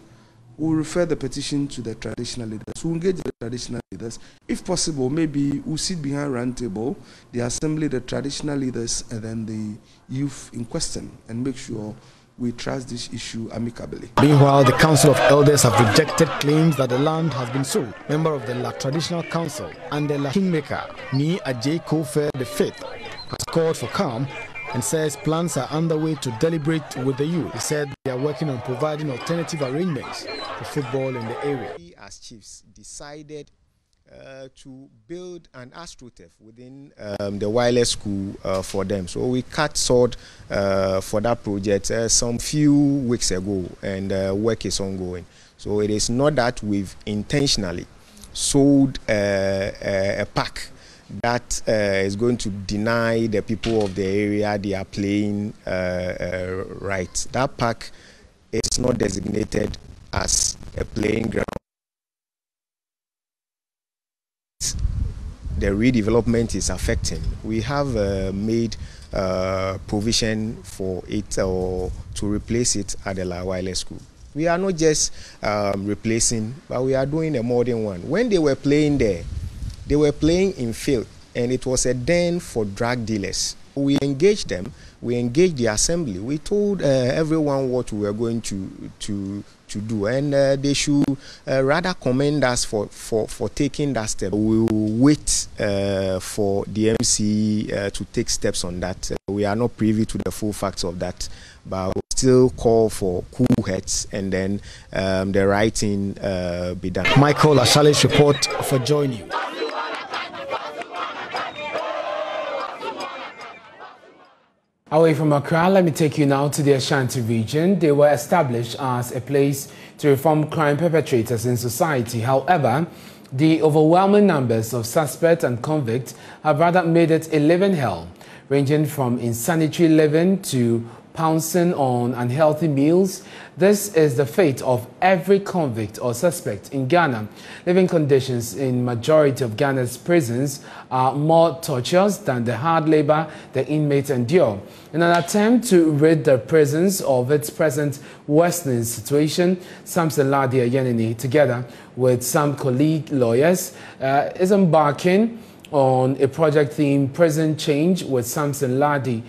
we'll refer the petition to the traditional leaders. We'll engage the traditional leaders. If possible, maybe we'll sit behind round table, the assembly, the traditional leaders, and then the youth in question, and make sure we trust this issue amicably. Meanwhile, the Council of Elders have rejected claims that the land has been sold. Member of the La Traditional Council and the La Kingmaker, Ni Ajay Kofe V, has called for calm and says plans are underway to deliberate with the youth. He said they are working on providing alternative arrangements for football in the area. We as chiefs decided to build an AstroTurf within the wireless school for them. So we cut sod for that project some few weeks ago, and work is ongoing. So it is not that we've intentionally sold a park that is going to deny the people of the area their playing rights. That park is not designated as a playing ground. The redevelopment is affecting. We have made provision for it or to replace it at the La Wireless School. We are not just replacing, but we are doing a modern one. When they were playing there, they were playing in field, and it was a den for drug dealers. We engaged them, we engaged the assembly, we told everyone what we were going to do, and they should rather commend us for taking that step. We will wait for the MC to take steps on that. We are not privy to the full facts of that, but we'll still call for cool heads and then the right thing be done. Michael Ashale's report for Joy News. Away from Accra, let me take you now to the Ashanti region. They were established as a place to reform crime perpetrators in society. However, the overwhelming numbers of suspects and convicts have rather made it a living hell, ranging from insanitary living to pouncing on unhealthy meals. This is the fate of every convict or suspect in Ghana. Living conditions in majority of Ghana's prisons are more torturous than the hard labor the inmates endure. In an attempt to rid the prisons of its present worsening situation, Samson Lardy Ayenini, together with some colleague lawyers, is embarking on a project themed Prison Change with Samson Lardy.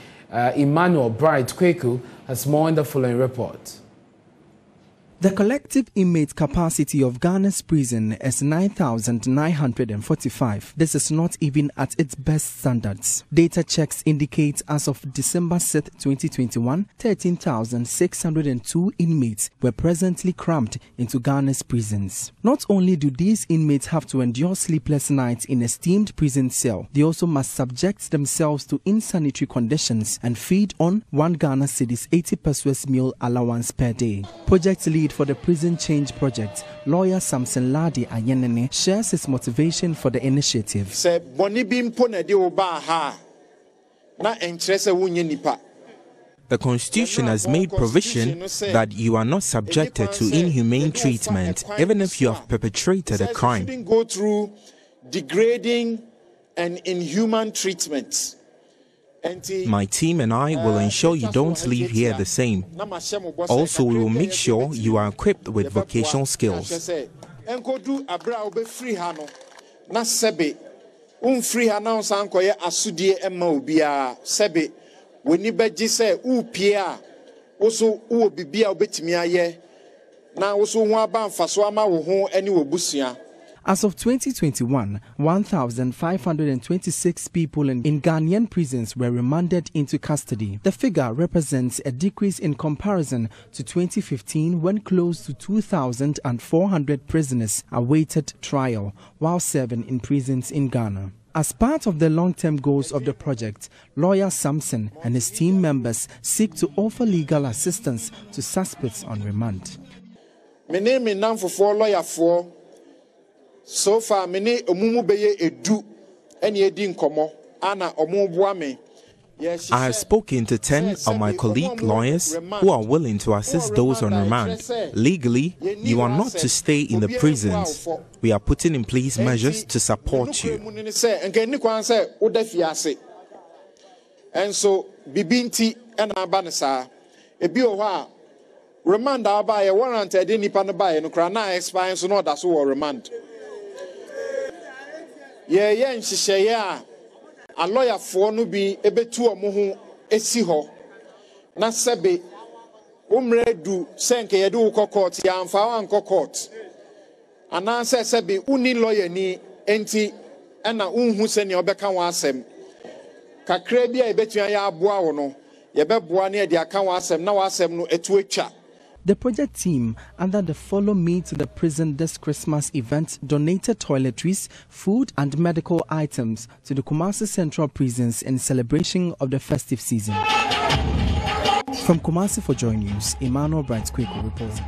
Emmanuel Bright Kweku has more in the following report. The collective inmate capacity of Ghana's prison is 9,945. This is not even at its best standards. Data checks indicate as of December 6, 2021, 13,602 inmates were presently crammed into Ghana's prisons. Not only do these inmates have to endure sleepless nights in a steamed prison cell, they also must subject themselves to insanitary conditions and feed on 1 Ghana cedis 80 pesos meal allowance per day. Project lead for the Prison Change project, lawyer Samson Lardy Ayenini, shares his motivation for the initiative. The Constitution has made provision that you are not subjected to inhumane treatment even if you have perpetrated a crime. You shouldn't go through degrading and inhuman treatment. My team and I will ensure you don't leave here the same. Also, we will make sure you are equipped with vocational skills. As of 2021, 1,526 people in Ghanaian prisons were remanded into custody. The figure represents a decrease in comparison to 2015, when close to 2,400 prisoners awaited trial while serving in prisons in Ghana. As part of the long-term goals of the project, lawyer Samson and his team members seek to offer legal assistance to suspects on remand. My name is Namfo lawyer for. So far, many omumu beye edu eni edi nkomo ana omubuwa me. I have spoken to 10 of my colleague lawyers who are willing to assist those on remand. Legally, you are not to stay in the prisons. We are putting in place measures to support you. And so, bibinti ena abanisa ebi oha remand abaye warranted any panabaye no krana expire so no that's what remand. Yeah, a lawyer for no be ebe tu omo esi ho na sebe umredu senke yedu uko court ya amfa anko court ana sebe uni lawyer ni enti na unhu se ne obeka wa asem kakra bia ebetua ya aboa wo no ye beboa na de aka wa asem na wa asem no etu atwa. The project team, under the Follow Me to the Prison This Christmas event, donated toiletries, food and medical items to the Kumasi Central Prisons in celebration of the festive season. From Kumasi for Joy News, Emmanuel Bright Kweku reporting.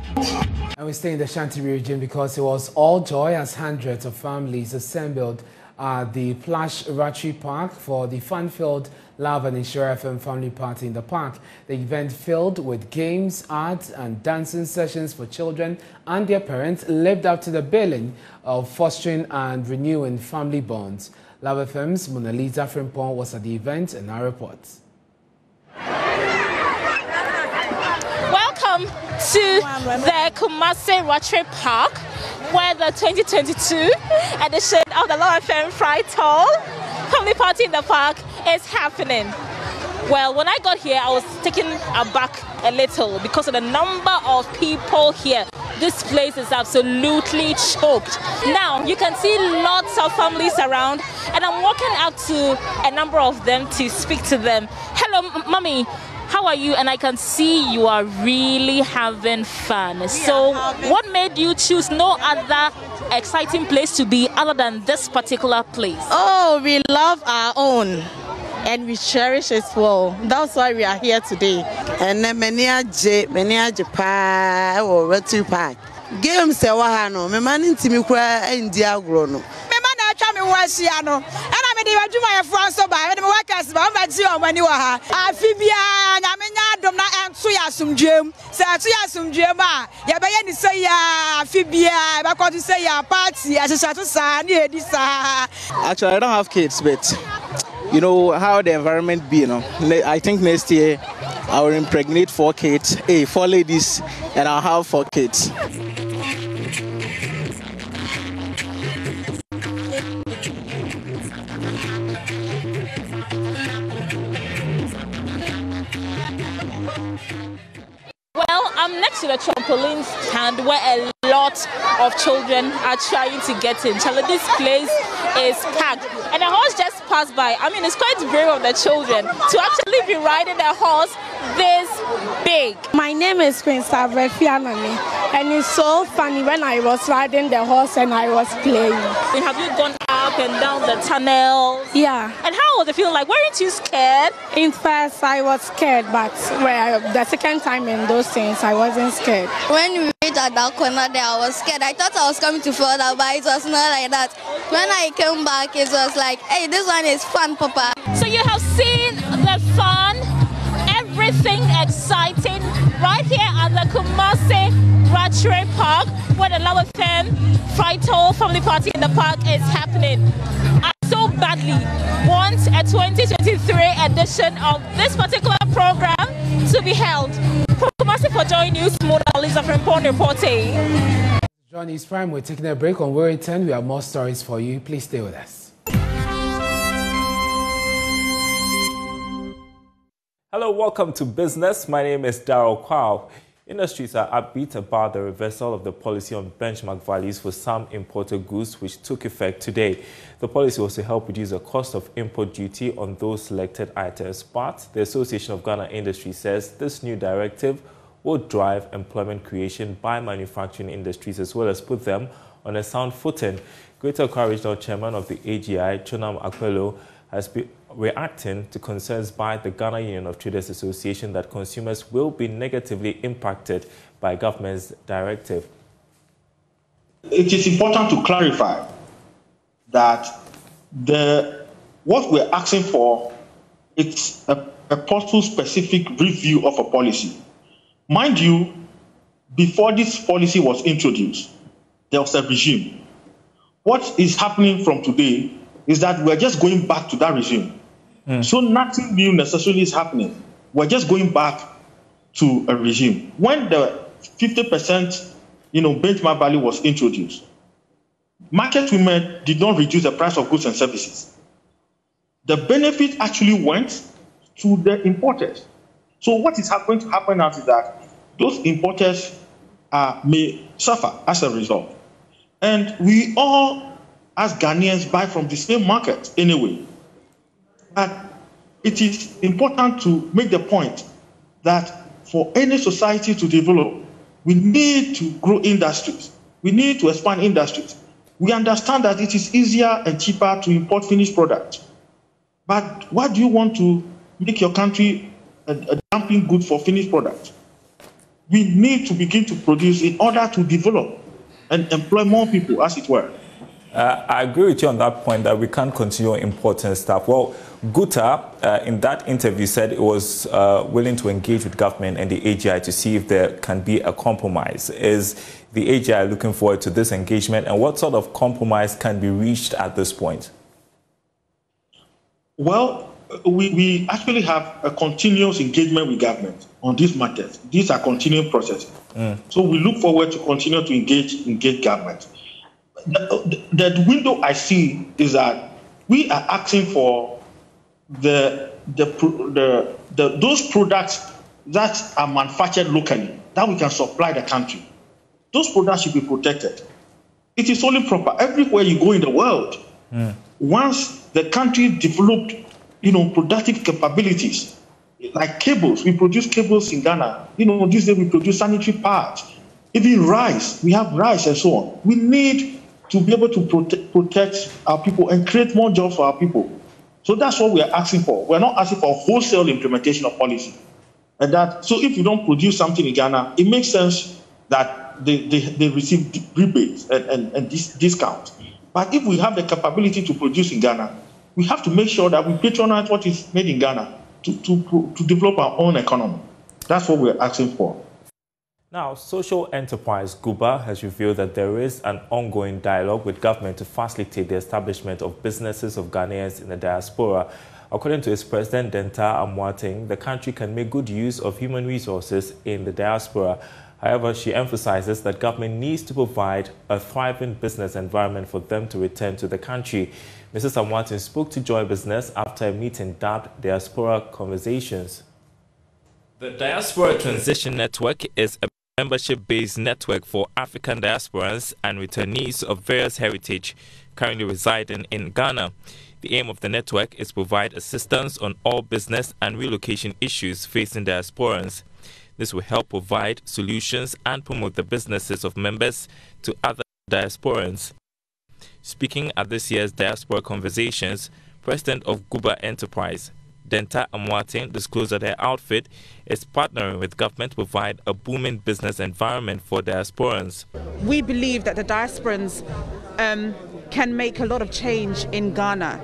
And we stay in the Shanti region because it was all joy as hundreds of families assembled at the Plush Ratri Park for the fun-filled Love and Insure FM family party in the park. The event filled with games, arts and dancing sessions for children and their parents lived up to the billing of fostering and renewing family bonds. Love FM's Mona Lisa Frimpong was at the event and our reports. Welcome to the Kumasi Ratri Park, where the 2022 edition of the Love FM Fright Hall family party in the park is happening. Well, when I got here, I was taken aback a little because of the number of people here. This place is absolutely choked. Now, you can see lots of families around, and I'm walking out to a number of them to speak to them. Hello, Mommy. How are you? And I can see you are really having fun. So what made you choose no other exciting place to be other than this particular place? Oh, we love our own and we cherish it well. That's why we are here today. And then many pa or Ratri Park. Games se wahano, me man intimi kwa India grono. Me man atwa me wasiano. And I mean, you are my friends so bad. I'm workers, but I'm not sure when you are. I feel adom na enso ya asumdwem se ato ya asumdwem a ya be ye ni say ya afibia be ko to say ya party asesa to sa na edi sa. Actually, I don't have kids, but you know how the environment be, you know. I think next year I will impregnate 4 kids, 4 ladies, and I'll have 4 kids. Well, I'm next to the trampoline stand where a lot of children are trying to get in. Charlie, this place is packed. And a horse just passed by. I mean, it's quite brave of the children to actually be riding a horse this big. My name is Queen Savre Fianami, and it's so funny when I was riding the horse and I was playing. And have you gone up and down the tunnels? Yeah. And how was it feeling like? Weren't you scared? In first, I was scared, but the second time in those things, I wasn't scared. When we reached at that corner there, I was scared. I thought I was coming to fall down, but it was not like that. When I came back, it was like, hey, this one is fun, Papa. So you have seen the fun, everything exciting right here at the Kumasi Rattray Park, where the Law FM Frighthole Family Party in the Park is happening. I so badly want a 2023 edition of this particular program to be held. From Kumasi for Joy News, Mona Lisa Frimpong reporting. Johnny, it's Prime. We're taking a break. On Worry 10, we have more stories for you. Please stay with us. Hello, welcome to Business. My name is Darryl Kwao. Industries are upbeat about the reversal of the policy on benchmark values for some imported goods, which took effect today. The policy was to help reduce the cost of import duty on those selected items, but the Association of Ghana Industry says this new directive will drive employment creation by manufacturing industries as well as put them on a sound footing. Greater Accra Regional Chairman of the AGI, Chonam Akwelo, has been reacting to concerns by the Ghana Union of Traders Association that consumers will be negatively impacted by government's directive. It is important to clarify that what we're asking for, it's a postal-specific review of a policy. Mind you, before this policy was introduced, there was a regime. What is happening from today is that we're just going back to that regime. So nothing new necessarily is happening. We're just going back to a regime. When the 50% benchmark value was introduced, market women did not reduce the price of goods and services. The benefit actually went to the importers. So what is going to happen now is that those importers may suffer as a result. And we all, as Ghanaians, buy from the same market anyway. But it is important to make the point that for any society to develop, we need to grow industries. We need to expand industries. We understand that it is easier and cheaper to import finished products. But why do you want to make your country a dumping good for finished products? We need to begin to produce in order to develop and employ more people, as it were. I agree with you on that point that we can't continue importing stuff. Well, Guta, in that interview, said it was willing to engage with government and the AGI to see if there can be a compromise. Is the AGI looking forward to this engagement, and what sort of compromise can be reached at this point? Well, we actually have a continuous engagement with government on these matters. These are continuing processes. So we look forward to continue to engage government. The window I see is that we are asking for those products that are manufactured locally, that we can supply the country. Those products should be protected. It is only proper. Everywhere you go in the world, once the country developed, productive capabilities, like cables, we produce cables in Ghana. These days we produce sanitary pads, even rice. We have rice and so on. We need to be able to protect our people and create more jobs for our people. So that's what we are asking for. We're not asking for wholesale implementation of policy. So if you don't produce something in Ghana, it makes sense that they receive rebates and discounts. But if we have the capability to produce in Ghana, we have to make sure that we patronize what is made in Ghana to develop our own economy. That's what we're asking for. Now, Social Enterprise Guba has revealed that there is an ongoing dialogue with government to facilitate the establishment of businesses of Ghanaians in the diaspora. According to its president, Denta Amoateng, the country can make good use of human resources in the diaspora. However, she emphasizes that government needs to provide a thriving business environment for them to return to the country. Mrs. Amoateng spoke to Joy Business after a meeting dubbed Diaspora Conversations. The Diaspora Transition Network is a membership-based network for African diasporans and returnees of various heritage currently residing in Ghana. The aim of the network is to provide assistance on all business and relocation issues facing diasporans. This will help provide solutions and promote the businesses of members to other diasporans. Speaking at this year's Diaspora Conversations, President of Guba Enterprise, Denta Amoateng, disclosed that her outfit is partnering with government to provide a booming business environment for diasporans. We believe that the diasporans can make a lot of change in Ghana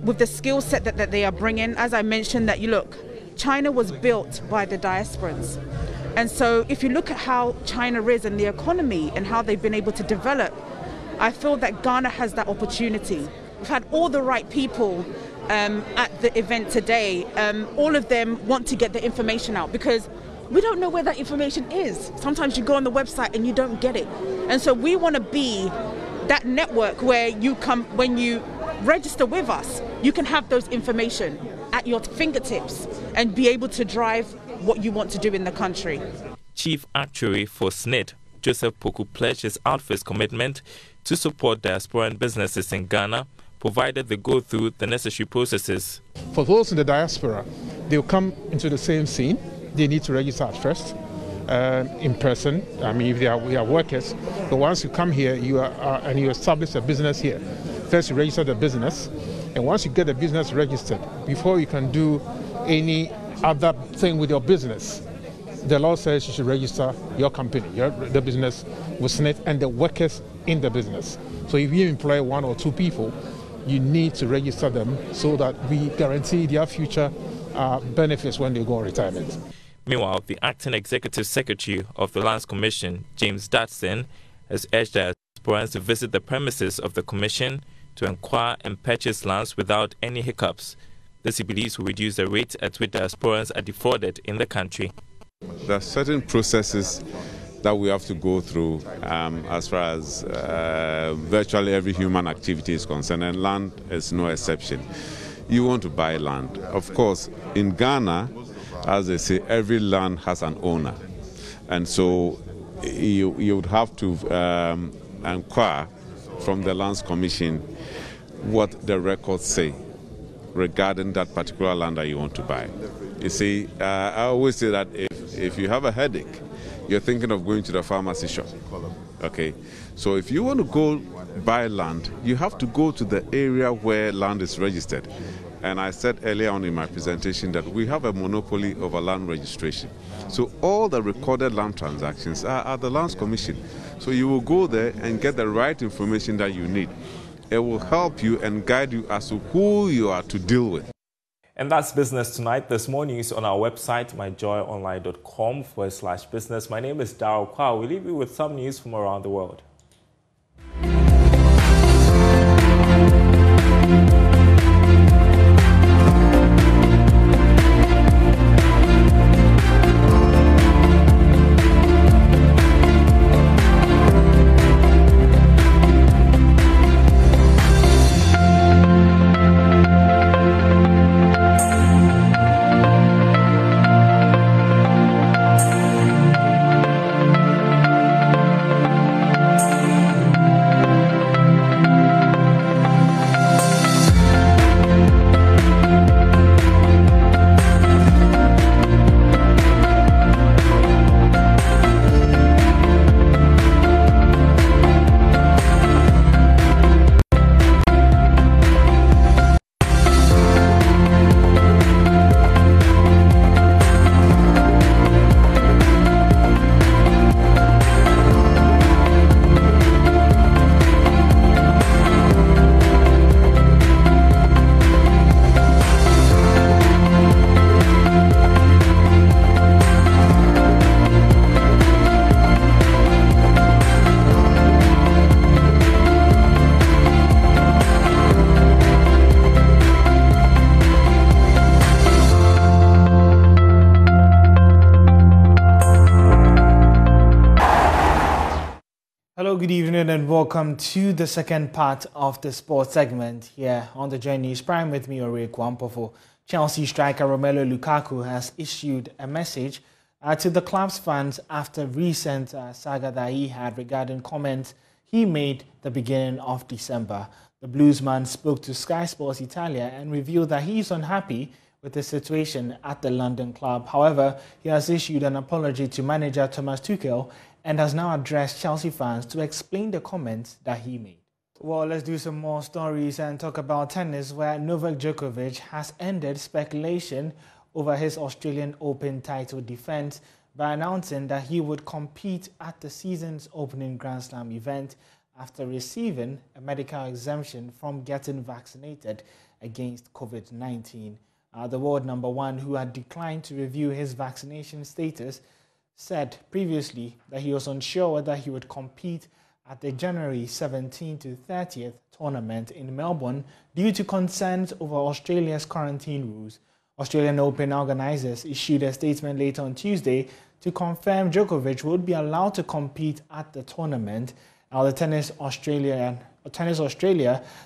with the skill set that they are bringing. As I mentioned, that China was built by the diasporans. And so if you look at how China is and the economy and how they've been able to develop, I feel that Ghana has that opportunity. We've had all the right people at the event today. All of them want to get the information out because we don't know where that information is. Sometimes you go on the website and you don't get it. And so we want to be that network where you come, when you register with us, you can have those information at your fingertips and be able to drive what you want to do in the country. Chief Actuary for SNID, Joseph Poku, pledged his outfit's commitment to support diasporan businesses in Ghana, provided they go through the necessary processes. For those in the diaspora, they'll come into the same scene. They need to register at first in person. I mean, if we are workers, but once you come here, you establish a business here. First, you register the business, and once you get the business registered, before you can do any other thing with your business, the law says you should register your company, the business with SNID, and the workers in the business. So if you employ 1 or 2 people, you need to register them so that we guarantee their future benefits when they go on retirement. Meanwhile, the acting executive secretary of the Lands Commission, James Dodson, has urged diasporans to visit the premises of the commission to inquire and purchase lands without any hiccups. This, he believes, will reduce the rate at which diasporans are defrauded in the country. There are certain processes that we have to go through as far as virtually every human activity is concerned, and land is no exception. You want to buy land. Of course, in Ghana, as they say, every land has an owner. And so you would have to inquire from the Lands Commission what the records say regarding that particular land that you want to buy. You see, I always say that if you have a headache, you're thinking of going to the pharmacy shop. Okay, so if you want to go buy land, you have to go to the area where land is registered. And I said earlier on in my presentation that we have a monopoly over land registration. So all the recorded land transactions are at the Lands Commission. So you will go there and get the right information that you need. It will help you and guide you as to who you are to deal with. And that's Business Tonight. There's more news on our website, myjoyonline.com/business. My name is Darryl Kwao. We'll leave you with some news from around the world. Good evening and welcome to the second part of the sports segment here on the Joy News Prime with me, Ore Kwampofo. Chelsea striker Romelu Lukaku has issued a message to the club's fans after recent saga that he had regarding comments he made the beginning of December. The Bluesman spoke to Sky Sports Italia and revealed that he is unhappy with the situation at the London club. However, he has issued an apology to manager Thomas Tuchel and has now addressed Chelsea fans to explain the comments that he made. Well, let's do some more stories and talk about tennis, where Novak Djokovic has ended speculation over his Australian Open title defense by announcing that he would compete at the season's opening Grand Slam event after receiving a medical exemption from getting vaccinated against COVID-19. The world number one, who had declined to review his vaccination status, said previously that he was unsure whether he would compete at the January 17th to 30th tournament in Melbourne due to concerns over Australia's quarantine rules. Australian Open organisers issued a statement later on Tuesday to confirm Djokovic would be allowed to compete at the tournament. Now, the Tennis Australia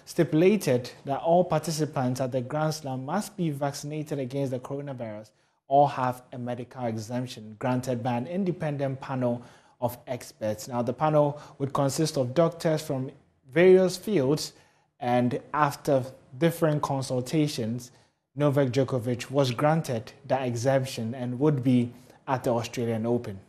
stipulated that all participants at the Grand Slam must be vaccinated against the coronavirus or have a medical exemption granted by an independent panel of experts. Now, the panel would consist of doctors from various fields, and after different consultations, Novak Djokovic was granted that exemption and would be at the Australian Open.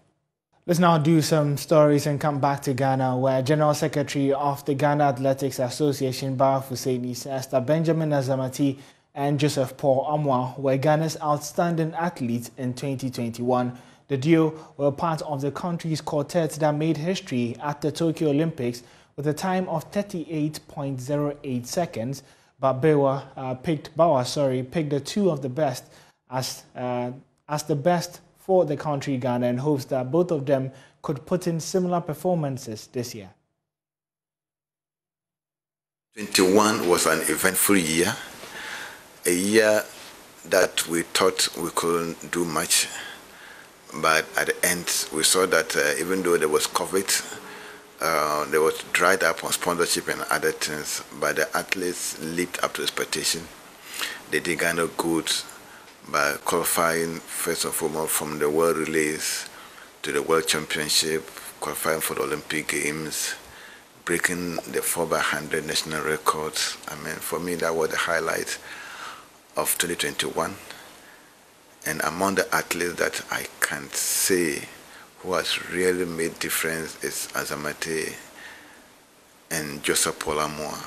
Let's now do some stories and come back to Ghana, where General Secretary of the Ghana Athletics Association, Bawa Fuseni, says that Benjamin Azamati and Joseph Paul Amwa were Ghana's outstanding athletes in 2021. The duo were part of the country's quartet that made history at the Tokyo Olympics with a time of 38.08 seconds, but Bawa picked the two of the best as the best for the country Ghana, and hopes that both of them could put in similar performances this year. 21 was an eventful year, a year that we thought we couldn't do much, but at the end we saw that even though there was COVID, there was dried up on sponsorship and other things, but the athletes lived up to expectation. They did Ghana good by qualifying first and foremost from the World Relays to the World Championship, qualifying for the Olympic Games, breaking the 4x100 national records. I mean, for me, that was the highlight of 2021. And among the athletes that I can say who has really made difference is Azamati and Joseph Paul Amwa.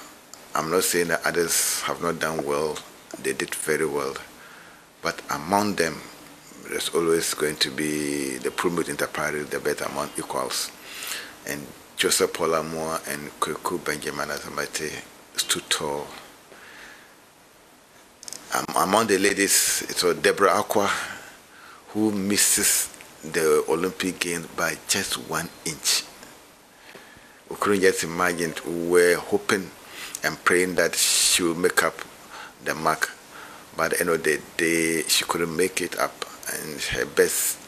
I'm not saying that others have not done well. They did very well. But among them, there's always going to be the promote interparty, the better among equals. And Joseph Paul Amwa and Kweku Benjamin Azamati stood tall. Among the ladies, it was Deborah Aqua, who misses the Olympic Games by just 1 inch. We couldn't just imagine. We were hoping and praying that she would make up the mark. But at the end of the day, she couldn't make it up, and her best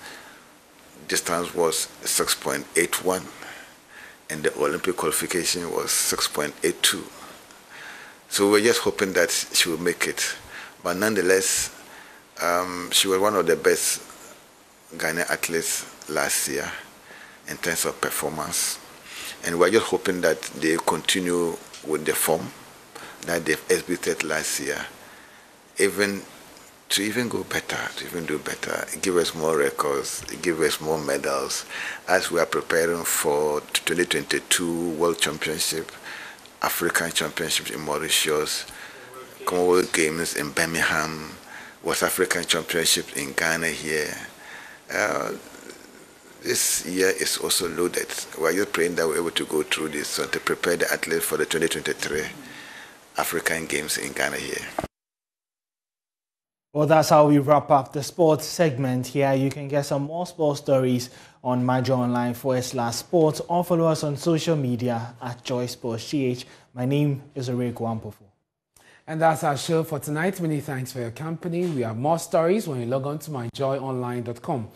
distance was 6.81, and the Olympic qualification was 6.82. So we were just hoping that she would make it. But nonetheless, she was one of the best Ghanaian athletes last year in terms of performance. And we're just hoping that they continue with the form that they've exhibited last year, even to go better, to even do better, give us more records, give us more medals as we are preparing for 2022 World Championship, African Championship in Mauritius, Commonwealth Games in Birmingham, West African Championship in Ghana here. This year is also loaded. We're just praying that we're able to go through this so to prepare the athletes for the 2023 African Games in Ghana here. Well, that's how we wrap up the sports segment here. You can get some more sports stories on myjoyonline.com/sports or follow us on social media at JoySportsGH. My name is Ore Kwampofo. And that's our show for tonight. Many thanks for your company. We have more stories when you log on to myjoyonline.com.